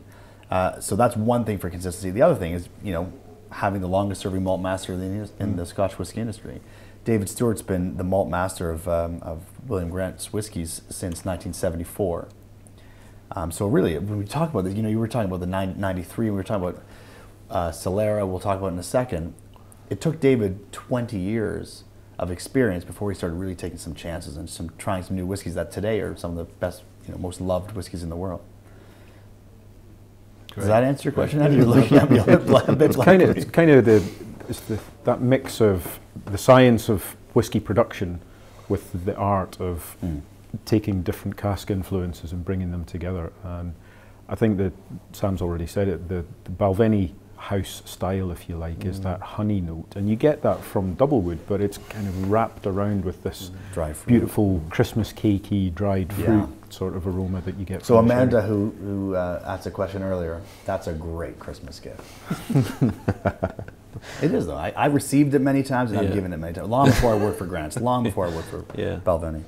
So that's one thing for consistency. The other thing is, you know, having the longest-serving malt master in the Scotch whisky industry. David Stewart's been the malt master of William Grant's whiskies since 1974. So really, when we talk about this, you know, you were talking about the 93, we were talking about Solera, we'll talk about in a second. It took David 20 years of experience before he started really taking some chances and trying some new whiskeys that today are some of the best, you know, most loved whiskeys in the world. Great. Does that answer your question? You're looking at me a bit blankly. It's kind of that mix of the science of whiskey production with the art of taking different cask influences and bringing them together. And I think that Sam's already said it, the Balvenie house style, if you like, is that honey note. And you get that from double wood, but it's kind of wrapped around with this dry fruit, beautiful Christmas cakey, dried fruit sort of aroma that you get so from Amanda, who asked a question earlier, that's a great Christmas gift. It is, though. I received it many times, and I've given it many times. Long before I worked for Grants, long before I worked for Balvenie.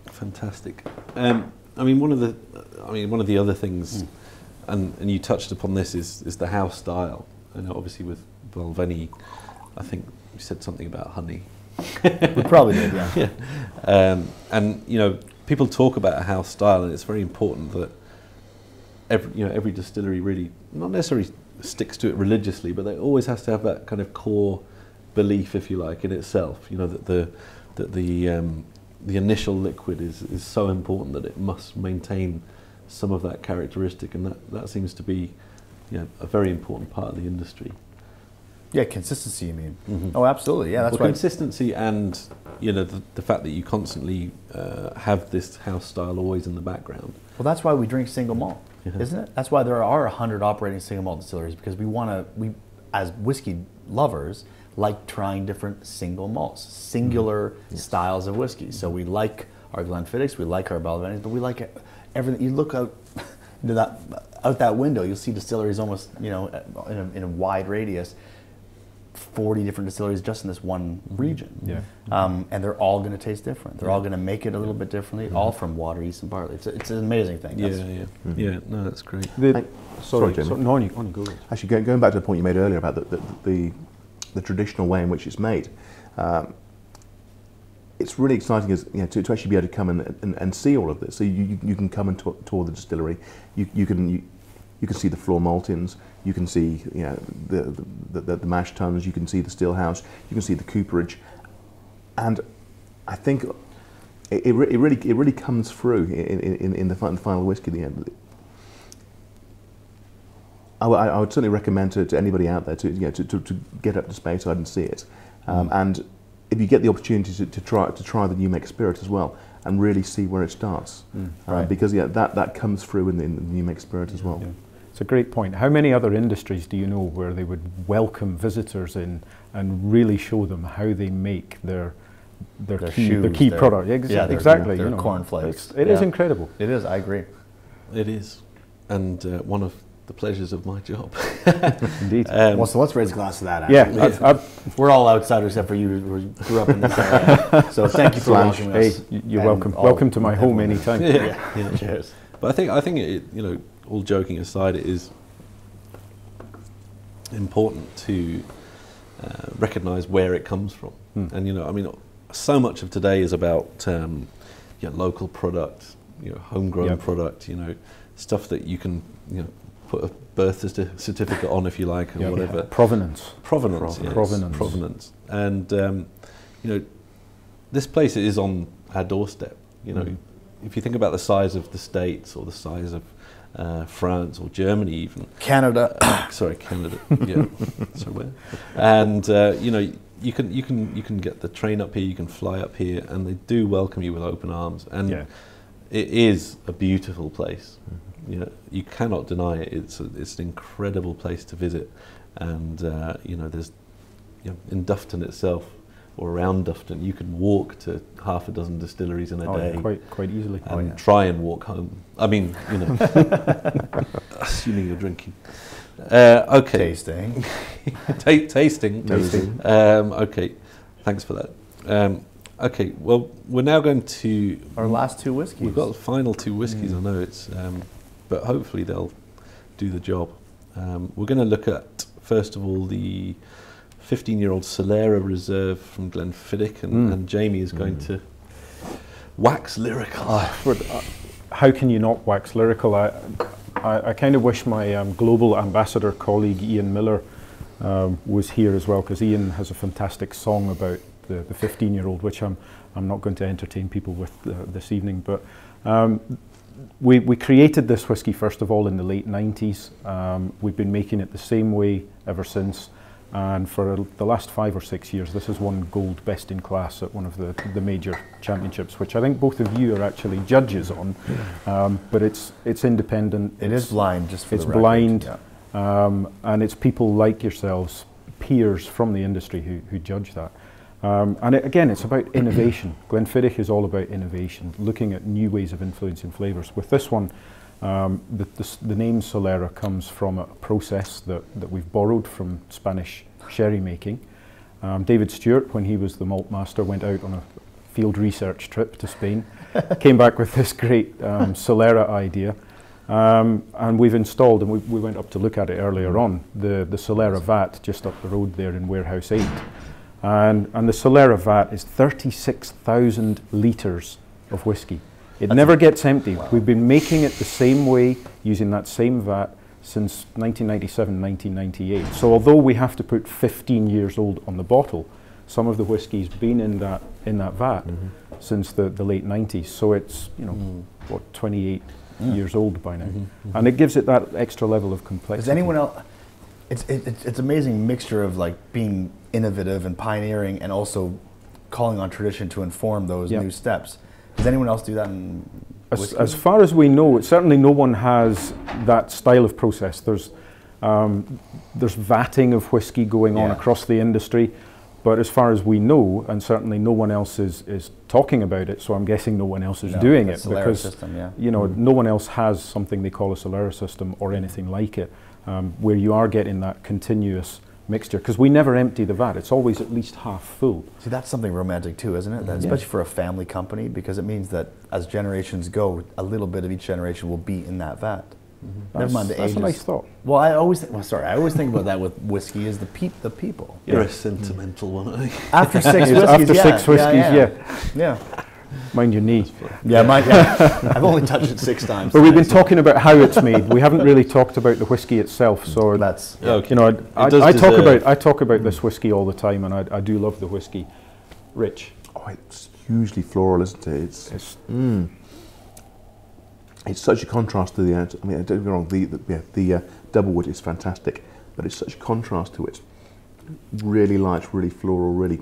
Fantastic. I mean, one of the other things, and you touched upon this, is the house style. And obviously with Balvenie, I think you said something about honey. We probably did, yeah. And you know, people talk about a house style, and it's very important that every distillery really not necessarily sticks to it religiously, but it always has to have that kind of core belief, if you like, in itself. You know, that the initial liquid is so important that it must maintain some of that characteristic, and that seems to be, you know, a very important part of the industry. Yeah, consistency, you mean? Oh, absolutely. Yeah, that's right. Consistency, and you know, the fact that you constantly have this house style always in the background. Well, that's why we drink single malt, isn't it? That's why there are 100 operating single malt distilleries, because we as whiskey lovers like trying different single malts, singular styles of whiskey. So we like our Glenfiddichs, we like our Balvenies, but we like everything. You look out into out that window, you'll see distilleries almost, you know, in a wide radius. 40 different distilleries just in this one region. Yeah. And they're all going to taste different. They're all going to make it a little bit differently, all from water, yeast, and barley. It's an amazing thing. Yeah, no, that's great. Sorry, Jimmy. On you go. Actually, going back to the point you made earlier about the traditional way in which it's made, it's really exciting, as you know, to actually be able to come and see all of this. So you can come and tour the distillery. You can see the floor maltings. You can see, you know, the mash tuns. You can see the still house. You can see the cooperage, and I think it really comes through in the final whiskey at the end. I would certainly recommend to anybody out there to get up to Speyside and see it, and if you get the opportunity to try the New Make Spirit as well, and really see where it starts, because that comes through in the New Make Spirit as well. Yeah. It's a great point. How many other industries do you know where they would welcome visitors in and really show them how they make their key product? Exactly. Their cornflakes. It is incredible. It is. I agree. It is, and one of the pleasures of my job. Indeed. Well, so let's raise a glass to that. Yeah, we're all outsiders except for you who grew up in this area. So thank you for welcoming us. Hey, you're welcome. Welcome to my home anytime. Yeah. Cheers. But I think it, you know, all joking aside, it is important to recognise where it comes from. And you know, I mean, so much of today is about local product, you know, homegrown product, you know, stuff that you can, you know, put a birth certificate on, if you like, or whatever. Provenance. Provenance. And you know, this place is on our doorstep. You know, if you think about the size of the States or the size of France or Germany even. Canada. Sorry, Canada. Yeah. So where? And you know, you can get the train up here, you can fly up here, and they do welcome you with open arms. And it is a beautiful place. You know, you cannot deny it. It's an incredible place to visit, and you know, there's in Dufton itself, or around Dufton, you can walk to half a dozen distilleries in a day. Yeah, quite easily. And try and walk home. I mean, you know, assuming you're drinking. Okay. Tasting. Tasting. Okay, thanks for that. Okay, well, we're now going to our last two whiskeys. We've got the final two whiskeys. I know it's, but hopefully they'll do the job. We're going to look at, first of all, the 15-year-old Solera Reserve from Glenfiddich, and Jamie is going to wax lyrical. How can you not wax lyrical? I kind of wish my global ambassador colleague Ian Miller was here as well, because Ian has a fantastic song about the 15-year-old, which I'm not going to entertain people with this evening. But we created this whisky first of all in the late 90s. We've been making it the same way ever since. And for the last 5 or 6 years, this has won gold best in class at one of the major championships, which I think both of you are actually judges on. But it's independent. It is blind, just for the record. It's blind, and it's people like yourselves, peers from the industry, who judge that. And again, it's about innovation. Glenfiddich is all about innovation, looking at new ways of influencing flavours. With this one, the name Solera comes from a process that we've borrowed from Spanish sherry making. David Stewart, when he was the malt master, went out on a field research trip to Spain, came back with this great Solera idea, and we've installed, and we went up to look at it earlier on, the Solera vat just up the road there in Warehouse 8. And the Solera vat is 36,000 litres of whisky. It never gets empty. Wow. We've been making it the same way, using that same vat, since 1997, 1998. So although we have to put 15 years old on the bottle, some of the whiskey's been in that vat since the late 90s. So it's, you know, what, 28 years old by now. And it gives it that extra level of complexity. Does anyone else, it's amazing mixture of like being innovative and pioneering and also calling on tradition to inform those new steps. Does anyone else do that in whisky? As far as we know, certainly no one has that style of process. There's vatting of whisky going on across the industry, but as far as we know, and certainly no one else is talking about it, so I'm guessing no one else is doing it, because system, you know, no one else has something they call a Solera system or anything like it, where you are getting that continuous mixture, because we never empty the vat. It's always at least half full. See, that's something romantic too, isn't it? That, especially for a family company, because it means that as generations go, a little bit of each generation will be in that vat. Never mind the ages. That's a nice thought. Well, I always think about that with whiskey is the people. You're a sentimental one, aren't you? After 6 whiskeys, after 6 whiskeys, yeah. Mind your knee. I've only touched it 6 times. But we've been talking about how it's made. We haven't really talked about the whiskey itself. So that's you know, I talk about this whiskey all the time, and I do love the whiskey. Rich. Oh, it's hugely floral, isn't it? It's such a contrast to the. I mean, don't get me wrong. The double wood is fantastic, but it's such a contrast to it. Really light, really floral, really.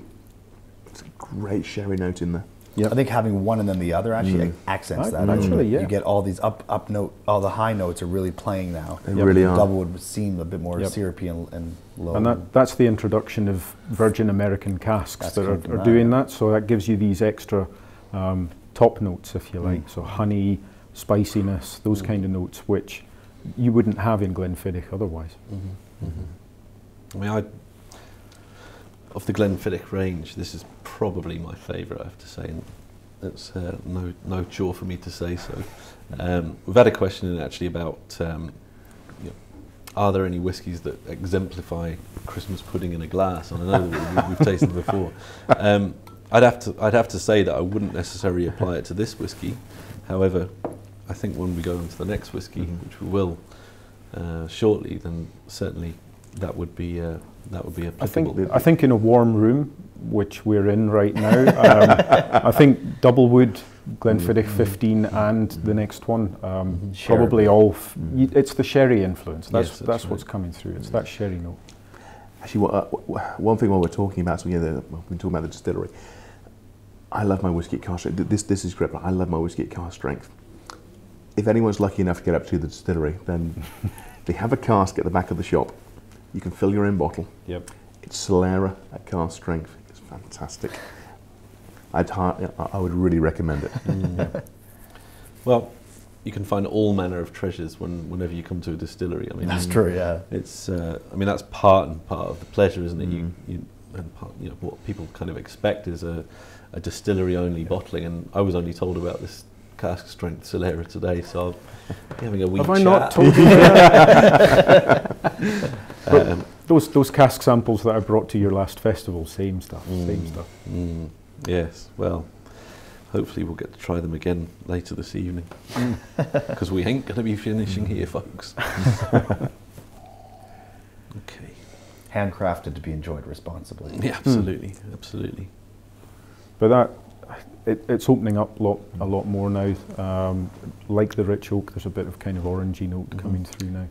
It's a great sherry note in there. I think having one and then the other actually accents that. Actually, you get all these up note, all the high notes are really playing now. They really are. Double would seem a bit more syrupy and low. And that's the introduction of Virgin American casks that are doing that. So that gives you these extra top notes, if you like. So honey, spiciness, those kind of notes, which you wouldn't have in Glenfiddich otherwise. I mean, of the Glenfiddich range, this is probably my favourite, I have to say, and it's no chore for me to say so. We've had a question in actually about are there any whiskies that exemplify Christmas pudding in a glass? And I know that we've tasted before. I'd have to say that I wouldn't necessarily apply it to this whiskey. However, I think when we go into the next whiskey, which we will shortly, then certainly that would be applicable. I think in a warm room, which we're in right now. I think double wood, Glenfiddich 15 and the next one, probably all, it's the sherry influence. That's what's coming through. It's that sherry note. Actually, one thing while we're talking about, so we've been talking about the distillery. I love my whiskey at cask strength. This is great, but I love my whiskey at cask strength. If anyone's lucky enough to get up to the distillery, then they have a cask at the back of the shop. You can fill your own bottle. Yep. It's Solera at cask strength. It's fantastic. I would really recommend it. Yeah. Well, you can find all manner of treasures whenever you come to a distillery. I mean, that's true. Yeah. It's. I mean, that's part of the pleasure, isn't it? And part, what people kind of expect is a distillery-only bottling, and I was only told about this cask strength Solera today, so I'll be having a wee chat. Have I not told you that? Those cask samples that I brought to your last festival, same stuff, same stuff. Yes, well, hopefully we'll get to try them again later this evening, because we ain't going to be finishing here, folks. Okay. Handcrafted to be enjoyed responsibly. Yeah, absolutely, absolutely. But it's opening up a lot more now. Like the rich oak, there's a bit of kind of orangey note coming through now.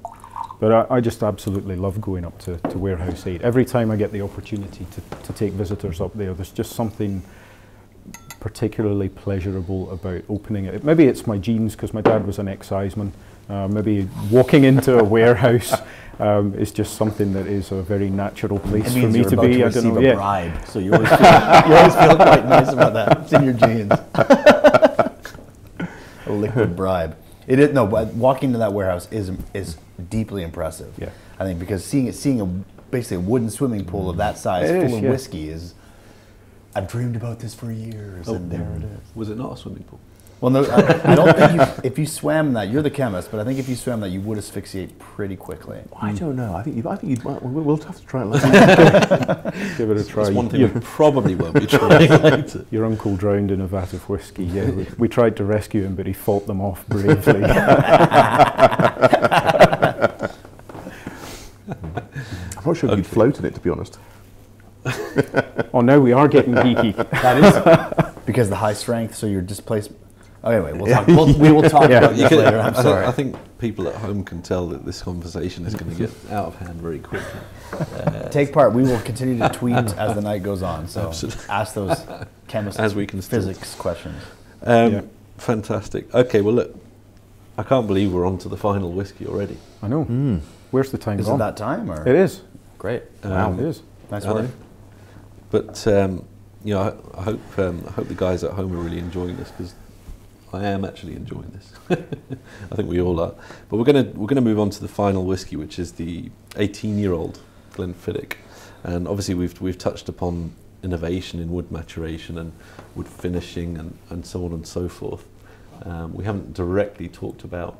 But I just absolutely love going up to Warehouse 8. Every time I get the opportunity to take visitors up there, there's just something particularly pleasurable about opening it. Maybe it's my genes, because my dad was an exciseman. Maybe walking into a warehouse is just something that is a very natural place for me to be. I don't know. Bribe, so you always feel quite nice about that. It's in your genes. A liquid bribe. It is but walking to that warehouse is deeply impressive. Yeah, I think because seeing basically a wooden swimming pool of that size full of whiskey is. I've dreamed about this for years, and there it is. Was it not a swimming pool? Well, no, I don't think if you swam that, you're the chemist, but I think if you swam that, you would asphyxiate pretty quickly. I don't know. I think you'd. We'll have to try it later. Give it a try. That's one thing we probably won't be trying later. Your uncle drowned in a vat of whiskey. Yeah, we tried to rescue him, but he fought them off bravely. I'm not sure if you'd float in it, to be honest. Oh, now we are getting geeky. That is because the high strength, so you're displaced. Oh, anyway, we will talk about this later. I'm sorry. I think people at home can tell that this conversation is going to get out of hand very quickly. Take part. We will continue to tweet as the night goes on. So ask those chemistry, as we can physics questions. Fantastic. Okay, well look, I can't believe we're on to the final whiskey already. I know. Where's the time gone? Is it that time? Or? It is. Great. Wow, it is. Nice work. But I hope the guys at home are really enjoying this, because I am actually enjoying this. I think we all are. But we're gonna move on to the final whiskey, which is the 18-year-old Glenfiddich, and obviously we've touched upon innovation in wood maturation and wood finishing and so on and so forth. We haven't directly talked about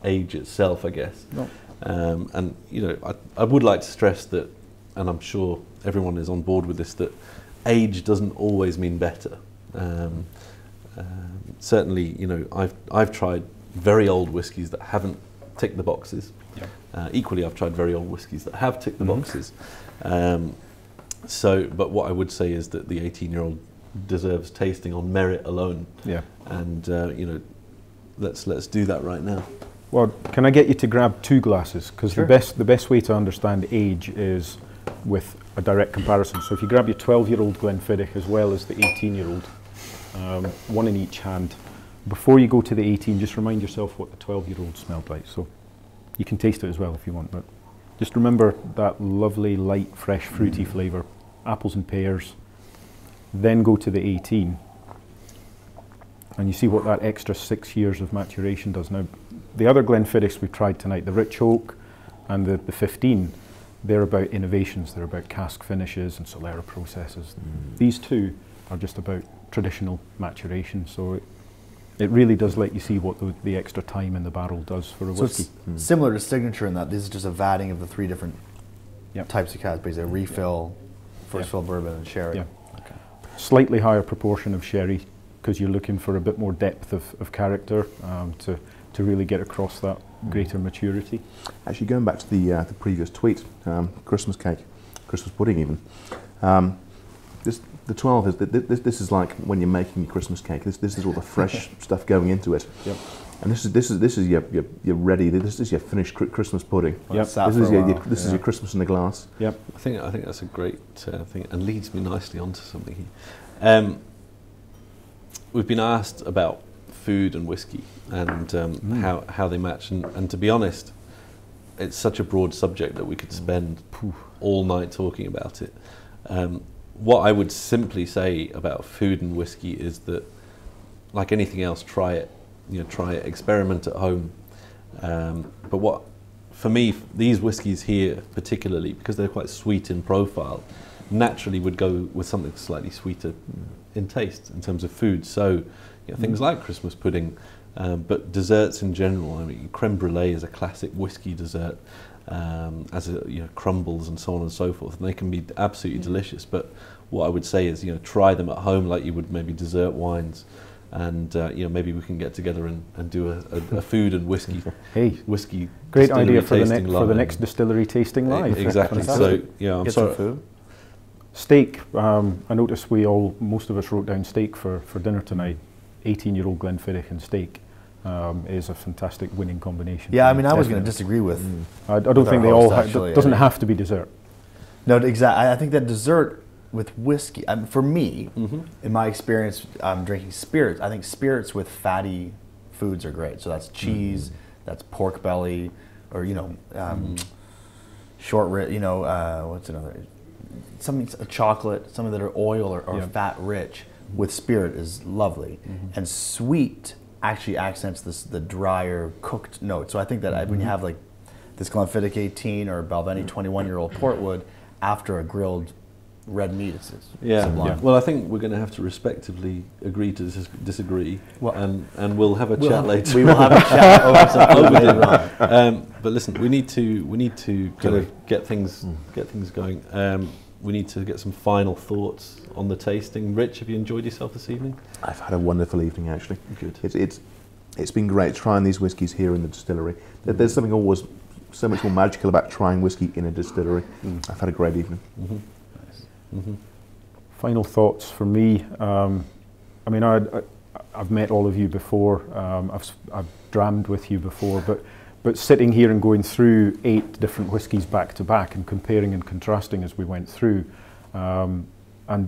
age itself, I guess. No. And I would like to stress that, and I'm sure everyone is on board with this, that age doesn't always mean better. Certainly, I've tried very old whiskies that haven't ticked the boxes. Yeah. Equally, I've tried very old whiskies that have ticked the boxes. But what I would say is that the 18-year-old deserves tasting on merit alone. Yeah. And let's do that right now. Well, can I get you to grab 2 glasses? Because sure. the best way to understand age is with a direct comparison. So if you grab your 12-year-old Glenfiddich as well as the 18-year-old, one in each hand. Before you go to the 18, just remind yourself what the 12-year-old smelled like. So you can taste it as well if you want, but just remember that lovely, light, fresh, fruity flavour, apples and pears. Then go to the 18, and you see what that extra 6 years of maturation does. Now, the other Glenfiddichs we've tried tonight, the Rich Oak and the 15, they're about innovations. They're about cask finishes and Solera processes. These 2 are just about traditional maturation. So it really does let you see what the extra time in the barrel does for a whiskey. It's similar to Signature in that this is just a vatting of the 3 different types of cask, basically a refill, first fill bourbon, and sherry. Yeah. Okay. Slightly higher proportion of sherry, because you're looking for a bit more depth of character to really get across that greater maturity. Actually, going back to the previous tweet, Christmas cake, Christmas pudding even. the 12 is this is like when you're making your Christmas cake. This is all the fresh stuff going into it. Yep. And this is your ready. This is your finished Christmas pudding. Yep. This is your Christmas in a glass. Yep. I think that's a great thing, and leads me nicely onto something here. We've been asked about food and whiskey and how they match, and to be honest, it's such a broad subject that we could spend all night talking about it. What I would simply say about food and whiskey is that, like anything else, try it. Try it, experiment at home. But what, for me, these whiskies here particularly, because they're quite sweet in profile, naturally would go with something slightly sweeter in taste in terms of food. So things like Christmas pudding, but desserts in general. I mean, creme brulee is a classic whiskey dessert, as crumbles and so on and so forth, and they can be absolutely delicious. But what I would say is, try them at home like you would maybe dessert wines. And maybe we can get together and do a food and whiskey. Great idea for the next distillery tasting live. Exactly. So I'm Get sorry. some food. Steak. I noticed most of us wrote down steak for dinner tonight. 18-year-old Glenfiddich and steak is a fantastic winning combination. Yeah, I mean, I was going to disagree with. I don't think they all. It doesn't have to be dessert. No, exactly. I think that dessert with whiskey, for me, in my experience, drinking spirits, I think spirits with fatty foods are great. So that's cheese, that's pork belly, or short rib. What's another? A chocolate, something that are oil or fat rich with spirit is lovely, and sweet actually accents the drier cooked note. So I think that when you have like this Glenfiddich 18 or Balvenie 21-year-old Portwood after a grilled red meat, it's sublime. Well, I think we're going to have to respectively agree to disagree, and we'll have a chat later. We will have a chat over some food. But listen, we need to kind of get things going. We need to get some final thoughts on the tasting. Rich, have you enjoyed yourself this evening? I've had a wonderful evening, actually. Good. It's been great trying these whiskies here in the distillery. There's something always so much more magical about trying whiskey in a distillery. I've had a great evening. Final thoughts for me. I mean, I've met all of you before. I've drammed with you before, but sitting here and going through 8 different whiskies back to back and comparing and contrasting as we went through, and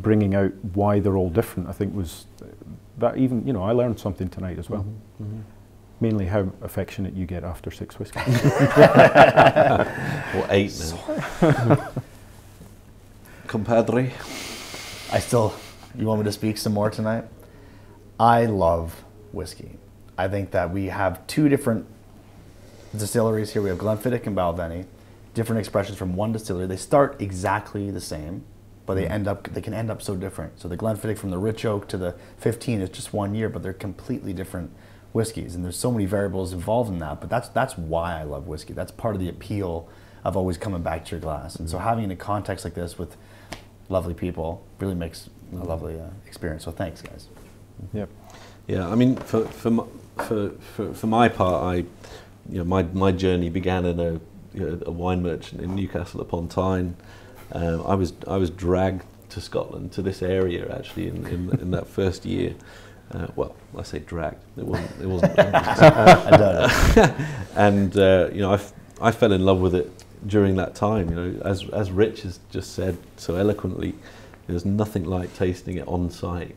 bringing out why they're all different, I think was that even, I learned something tonight as well. Mainly how affectionate you get after 6 whiskies. Or 8 now. Compadre. You want me to speak some more tonight? I love whiskey. I think that we have 2 different distilleries here. We have Glenfiddich and Balvenie, different expressions from one distillery. They start exactly the same, but they can end up so different. So the Glenfiddich from the Rich Oak to the 15 is just 1 year, but they're completely different whiskeys, and there's so many variables involved in that. But that's why I love whiskey. That's part of the appeal of always coming back to your glass. And so having it in a context like this with lovely people really makes a lovely experience. So thanks, guys. Yep. Yeah, I mean, for my part, my journey began in a wine merchant in Newcastle upon Tyne. I was dragged to Scotland, to this area actually in that first year. Well, I say dragged. It wasn't. And I fell in love with it during that time. As Rich has just said so eloquently, there's nothing like tasting it on site.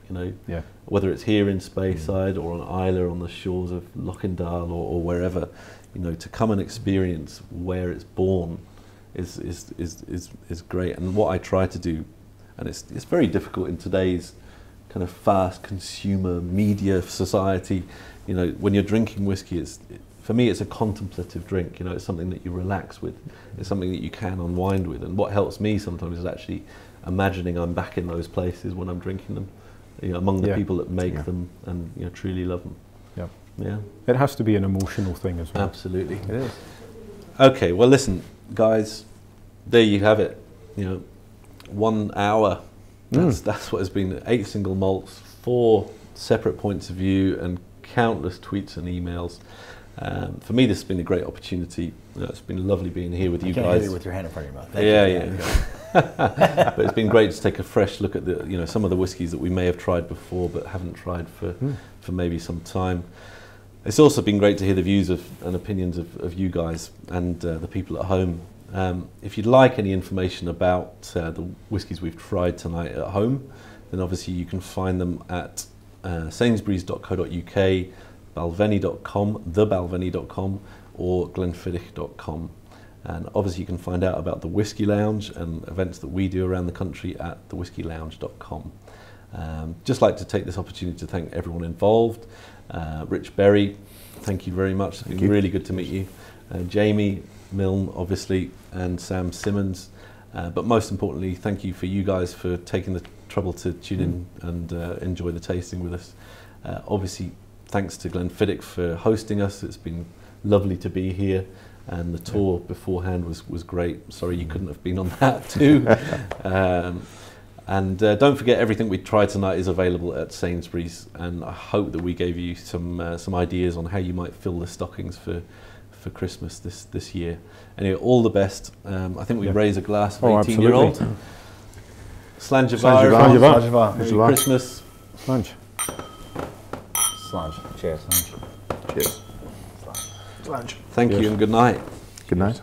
Whether it's here in Speyside or on Islay, on the shores of Lochindale or wherever, to come and experience where it's born is great. And what I try to do, and it's very difficult in today's kind of fast consumer media society. When you're drinking whiskey, for me it's a contemplative drink. It's something that you relax with. It's something that you can unwind with. And what helps me sometimes is actually imagining I'm back in those places when I'm drinking them, among the people that make them and truly love them. Yeah. It has to be an emotional thing as well. Absolutely. It is. Okay, well listen, guys, there you have it. 1 hour. That's what has been 8 single malts, 4 separate points of view, and countless tweets and emails. For me, this has been a great opportunity. It's been lovely being here with you can't guys. hear you with your hand in front of your mouth. But it's been great to take a fresh look at some of the whiskies that we may have tried before but haven't tried for maybe some time. It's also been great to hear the views and opinions of you guys and the people at home. If you'd like any information about the whiskies we've tried tonight at home, then obviously you can find them at sainsburys.co.uk, balvenie.com, thebalvenie.com, or glenfiddich.com. And obviously you can find out about the Whisky Lounge and events that we do around the country at thewhiskylounge.com. Just like to take this opportunity to thank everyone involved. Rich Berry, thank you very much. It's been really good to meet you. Jamie Milne, obviously, and Sam Simmons. But most importantly, thank you for you guys for taking the trouble to tune in and enjoy the tasting with us. Obviously, thanks to Glenfiddich for hosting us. It's been lovely to be here, and the tour beforehand was great. Sorry you couldn't have been on that too. And don't forget, everything we tried tonight is available at Sainsbury's, and I hope that we gave you some ideas on how you might fill the stockings for Christmas this year. Anyway, all the best. I think we raise a glass for 18-year-old. Slán Merry Christmas. Slán. Slán. Cheers. Cheers. Thank you and good night. Good night.